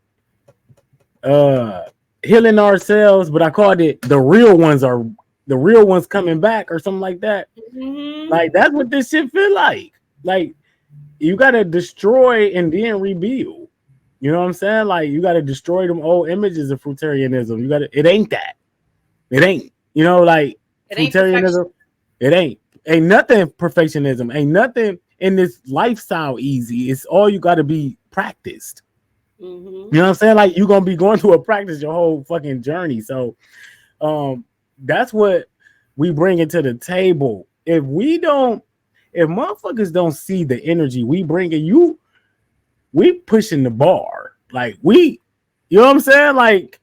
Healing ourselves, but I called it the real ones coming back or something like that. Mm-hmm. Like that's what this shit feel like. Like you gotta destroy and then rebuild. You know what I'm saying? Like you gotta destroy them old images of fruitarianism. It ain't that. It ain't. You know, like fruitarianism. It ain't nothing perfectionism. Ain't nothing in this lifestyle easy. It's all you gotta be practiced. Mm-hmm. You know what I'm saying? Like you're gonna be going through a practice your whole fucking journey. So that's what we bring it to the table. If motherfuckers don't see the energy we bring it, we pushing the bar. Like you know what I'm saying? Like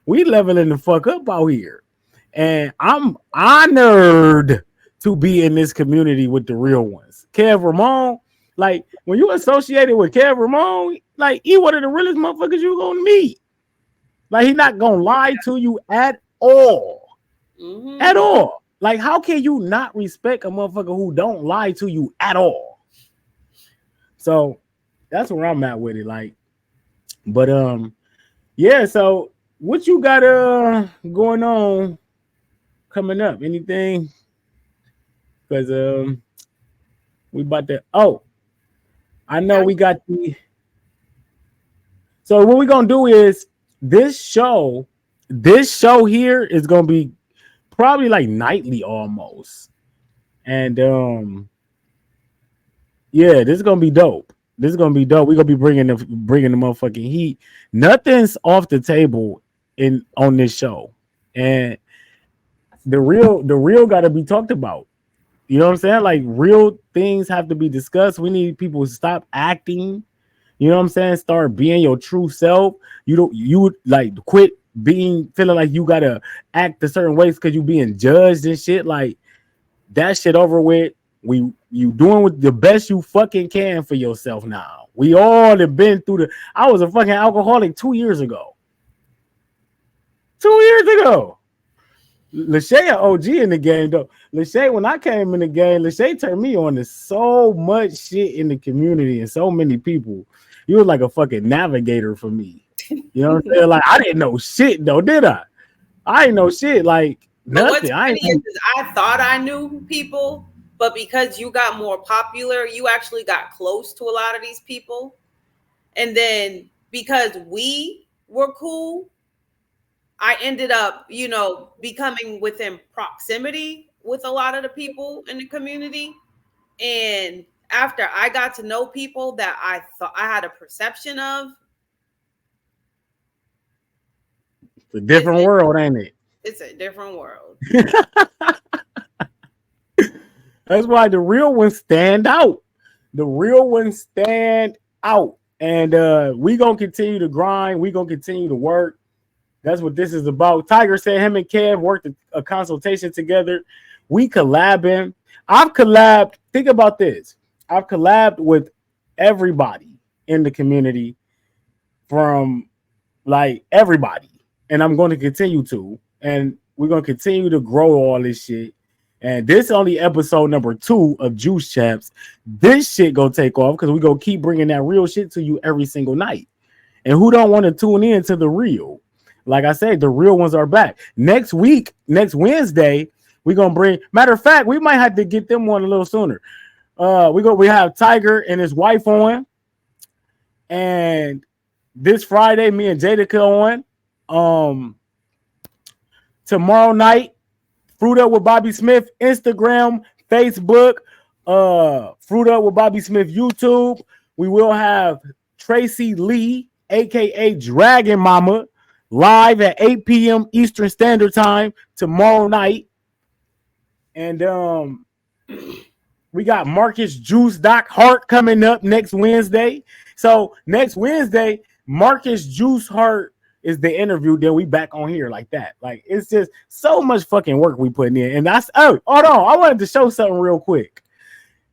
we leveling the fuck up out here. And I'm honored to be in this community with the real ones. Kev Ramon, like when you associated with Kev Ramon, like he one of the realest motherfuckers you gonna meet. Like he not gonna lie to you at all. Mm-hmm. At all. Like how can you not respect a motherfucker who don't lie to you at all? So that's where I'm at with it. Like, but yeah, so what you got going on coming up? Anything? Because we about to I know we got so what we're gonna do is this show here is gonna be probably like nightly almost. And yeah, this is gonna be dope. This is gonna be dope. We're gonna be bringing the motherfucking heat. Nothing's off the table on this show, and the real got to be talked about. You know what I'm saying? Like real things have to be discussed. We need people to stop acting. You know what I'm saying? Start being your true self. You like quit feeling like you gotta act a certain ways because you being judged and shit. Like that shit over with. You doing with the best you fucking can for yourself now. We all have been through I was a fucking alcoholic 2 years ago. 2 years ago. Lashay OG in the game though. Lashay, when I came in the game, Lashay turned me on to so much shit in the community and so many people. You was like a fucking navigator for me. You know what I'm saying? Like I didn't know shit though, did I? I didn't know shit like nothing. I thought I knew people. But because you got more popular, you actually got close to a lot of these people. And then because we were cool, I ended up, becoming within proximity with a lot of the people in the community. And after I got to know people that I thought I had a perception of. It's a different world, ain't it? It's a different world. That's why the real ones stand out. The real ones stand out. And we going to continue to grind. We going to continue to work. That's what this is about. Tiger said him and Kev worked a consultation together. We collabing. I've collabed. Think about this. I've collabed with everybody in the community from like everybody. And I'm going to continue to. And we're going to continue to grow all this shit. And this is only episode number 2 of Juice Champs. This shit gonna take off because we gonna keep bringing that real shit to you every single night. And who don't want to tune in to the real? Like I said, the real ones are back. Next Wednesday, we gonna bring. Matter of fact, we might have to get them on a little sooner. We have Tiger and his wife on, and this Friday, me and Jaydicah on. Tomorrow night. Fruit Up with Bobby Smith, Instagram, Facebook, Fruit Up with Bobby Smith, YouTube. We will have Tracy Lee, aka Dragon Mama, live at 8 p.m. Eastern Standard Time tomorrow night. And we got Marcus Juice Doc Hart coming up next Wednesday. So next Wednesday, Marcus Juice Hart is the interview, then we back on here like that. Like it's just so much fucking work we putting in. And that's hold on. I wanted to show something real quick.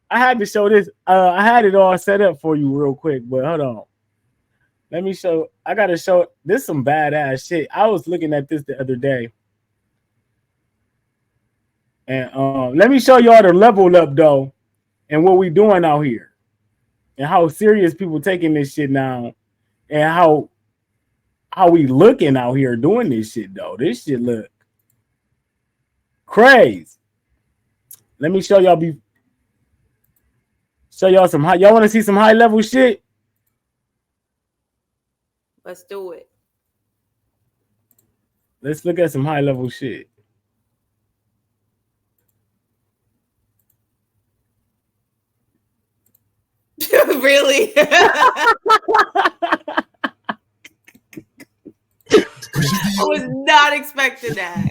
I had to show this. I had it all set up for you real quick, but hold on. Let me show. I gotta show this some badass shit. I was looking at this the other day. And let me show y'all the level up though, and what we doing out here. And how serious people taking this shit now, and how we looking out here doing this shit though. This shit look crazy. Let me show y'all some high. Y'all want to see some high level shit? Let's do it. Let's look at some high level shit. Really? I was not expecting that.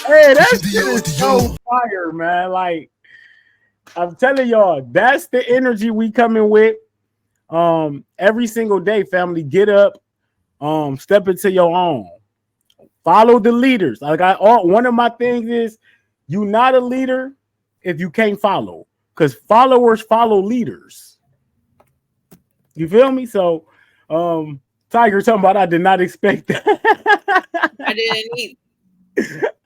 Hey, that shit is so fire, man. Like, I'm telling y'all, that's the energy we coming with. Every single day, family, get up, step into your own. Follow the leaders. One of my things is you not a leader if you can't follow, because followers follow leaders. You feel me? So, Tiger talking about I did not expect that. I didn't eat.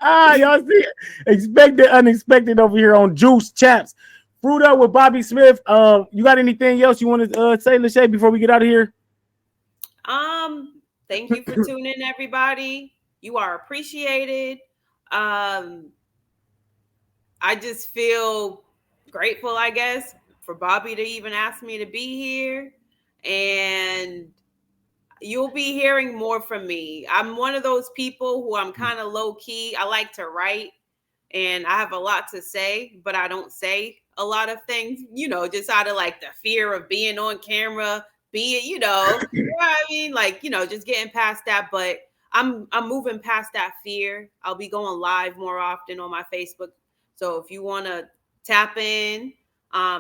Y'all see, expected unexpected over here on Juice Champs. Fruit Up with Bobby Smith. You got anything else you want to say, Lashay, before we get out of here? Thank you for tuning in, everybody. You are appreciated. I just feel grateful, I guess, for Bobby to even ask me to be here. And you'll be hearing more from me. I'm one of those people who I'm kind of low key. I like to write and I have a lot to say, but I don't say a lot of things, just out of like the fear of being on camera, you know what I mean? Like, just getting past that. But I'm moving past that fear. I'll be going live more often on my Facebook. So if you want to tap in,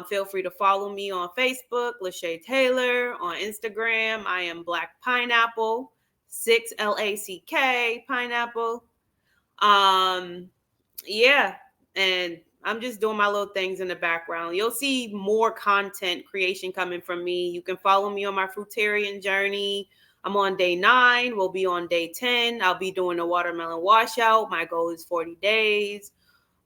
feel free to follow me on Facebook, Lashay Taylor. On Instagram, I am Black Pineapple, 6 LACK Pineapple. Yeah, and I'm just doing my little things in the background. You'll see more content creation coming from me. You can follow me on my Fruitarian journey. I'm on day 9. We'll be on day 10. I'll be doing a watermelon washout. My goal is 40 days.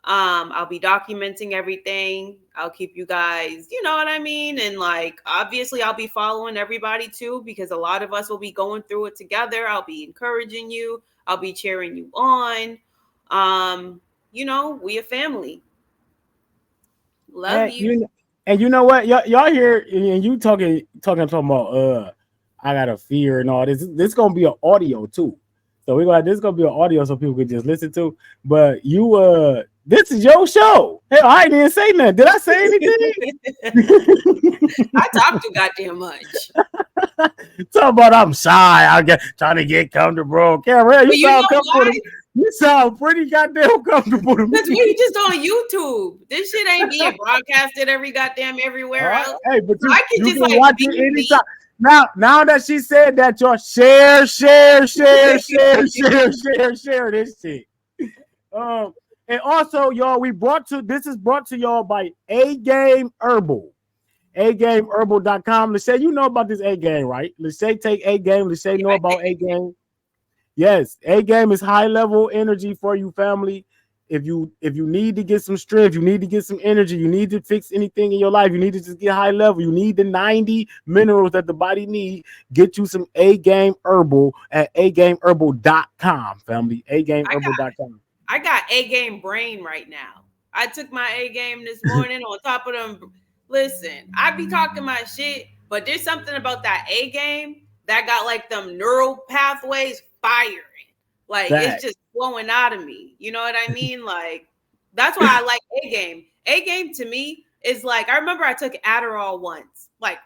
I'll be documenting everything. I'll keep you guys, you know what I mean? And like, obviously I'll be following everybody too, because a lot of us will be going through it together. I'll be encouraging you. I'll be cheering you on. We a family. Love you. And you know what? Y'all here and you talking about I got a fear and all this. This gonna be an audio too. So this is gonna be an audio so people can just listen to. But this is your show. Hell, I didn't say nothing. Did I say anything? I talk too goddamn much. Talk about I'm shy. Trying to get comfortable. Cameron, you sound comfortable. You sound pretty goddamn comfortable to me. That's we just on YouTube. This shit ain't being broadcasted everywhere else. Hey, but I can just can watch it anytime. Now that she said that, y'all share this shit. And also, y'all, this is brought to y'all by A Game Herbal. AGameHerbal.com. Lashay, you know about this A Game, right? Lashay take A Game. Lashay know about A Game. Yes, A Game is high level energy for you, family. If you need to get some strength, you need to get some energy, you need to fix anything in your life, you need to just get high level, you need the 90 minerals that the body need, get you some A Game Herbal at AGameHerbal.com, family. AGameHerbal.com. I got A Game brain right now. I took my A Game this morning on top of them. Listen, I be talking my shit, but there's something about that A Game that got like them neural pathways firing. Like it's just flowing out of me. You know what I mean? Like that's why I like A Game. A Game to me is like, I remember I took Adderall once, like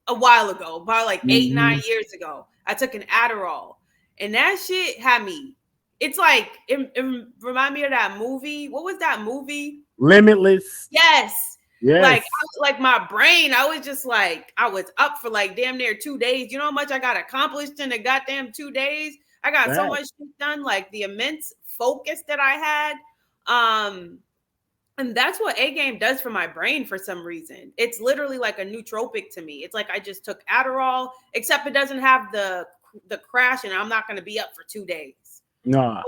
a while ago, about like 8-9 years ago. I took an Adderall and that shit had me. It's like it remind me of that movie. What was that movie? Limitless. Yes. Yes. Like my brain, I was just like, I was up for like damn near 2 days. You know how much I got accomplished in the goddamn 2 days? I got so much shit done, like the immense focus that I had. And that's what A Game does for my brain for some reason. It's literally like a nootropic to me. It's like I just took Adderall, except it doesn't have the crash and I'm not going to be up for 2 days. No,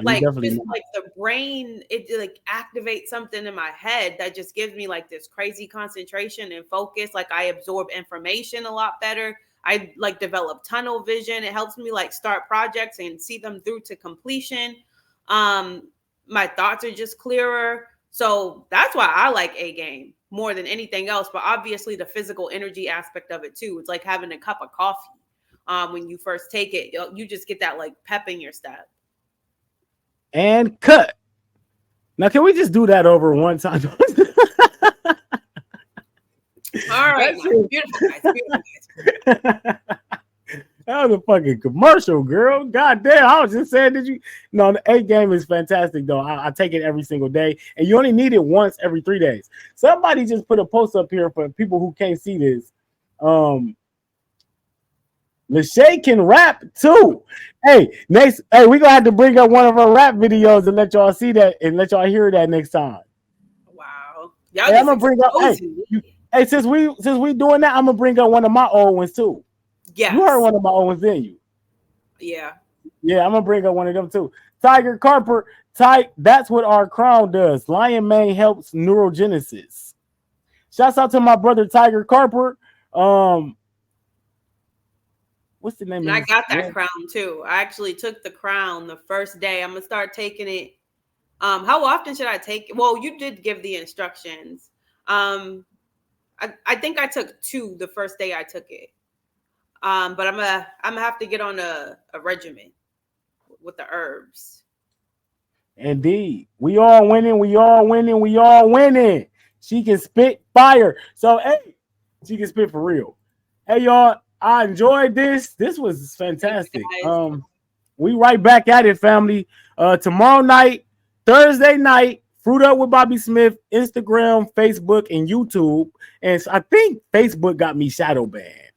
like definitely just like the brain, it like activates something in my head that just gives me like this crazy concentration and focus. Like I absorb information a lot better. I like develop tunnel vision. It helps me like start projects and see them through to completion. My thoughts are just clearer. So that's why I like A Game more than anything else. But obviously the physical energy aspect of it too. It's like having a cup of coffee. When you first take it, you just get that like pep in your step. And cut. Now, can we just do that over one time? All right, beautiful guys. That was a fucking commercial, girl. God damn. I was just saying, No, the 8 game is fantastic, though. I take it every single day. And you only need it once every 3 days. Somebody just put a post up here for people who can't see this. Lashay can rap too. Hey, we're gonna have to bring up one of our rap videos and let y'all see that and let y'all hear that next time. Wow. Hey, I'm gonna bring up. Hey, since we doing that, I'm gonna bring up one of my old ones too. Yeah. You heard one of my old ones, didn't you? Yeah. Yeah, I'm gonna bring up one of them too. Tiger Carper, that's what our crown does. Lion Mane helps neurogenesis. Shouts out to my brother Tiger Carper. What's the name? And I got that crown too. I actually took the crown the first day. I'm gonna start taking it. How often should I take it? Well, you did give the instructions. I think I took 2 the first day I took it. But I'm gonna have to get on a regimen with the herbs. Indeed. We all winning. We all winning. We all winning. She can spit fire. So hey, she can spit for real. Hey y'all. I enjoyed this. This was fantastic. We right back at it, family. Tomorrow night, Thursday night, Fruit Up with Bobby Smith, Instagram, Facebook, and YouTube. And I think Facebook got me shadow banned.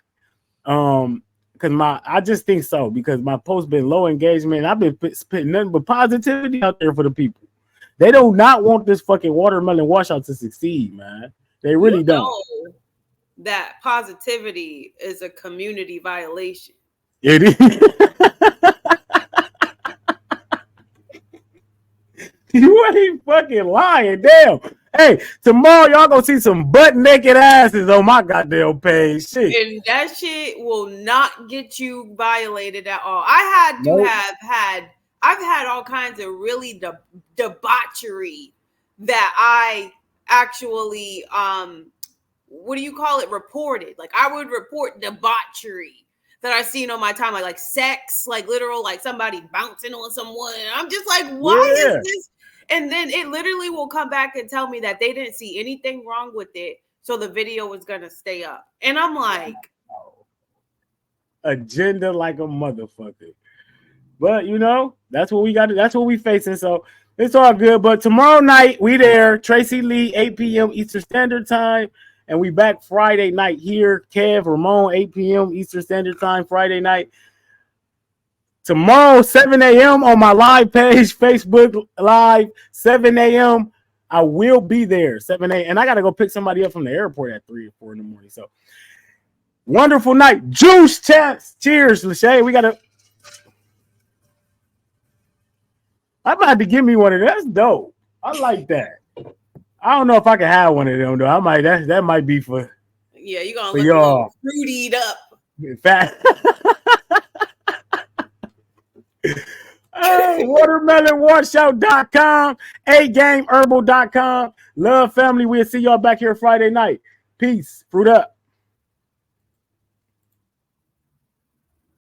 I just think so because my post been low engagement. I've been spitting nothing but positivity out there for the people. They do not want this fucking watermelon washout to succeed, man. They really don't. That positivity is a community violation. It is. You ain't fucking lying. Damn. Hey, tomorrow y'all gonna see some butt naked asses on my goddamn page. Shit. And that shit will not get you violated at all. I've had all kinds of really debauchery that I actually what do you call it? Reported. Like I would report debauchery that I seen on my timeline, like sex, like literal, like somebody bouncing on someone. And I'm just like, why is this? And then it literally will come back and tell me that they didn't see anything wrong with it, so the video was gonna stay up. And I'm like, agenda like a motherfucker. But you know, that's what we got. That's what we facing. So it's all good. But tomorrow night we there. Tracy Lee, 8 p.m. Eastern Standard Time. And we back Friday night here. Kev, Ramon, 8 p.m. Eastern Standard Time, Friday night. Tomorrow, 7 a.m. on my live page, Facebook Live, 7 a.m. I will be there, 7 a.m. And I got to go pick somebody up from the airport at 3 or 4 in the morning. So, wonderful night. Juice Champs. Cheers, Lashay. We got to... I'm about to give me one of that. That's dope. I like that. I don't know if I can have one of them though. I might. That might be for. Yeah, you're gonna look y'all fruitied up. Fat. Watermelonwashout.com, agameherbal.com. Love family. We'll see y'all back here Friday night. Peace. Fruit up.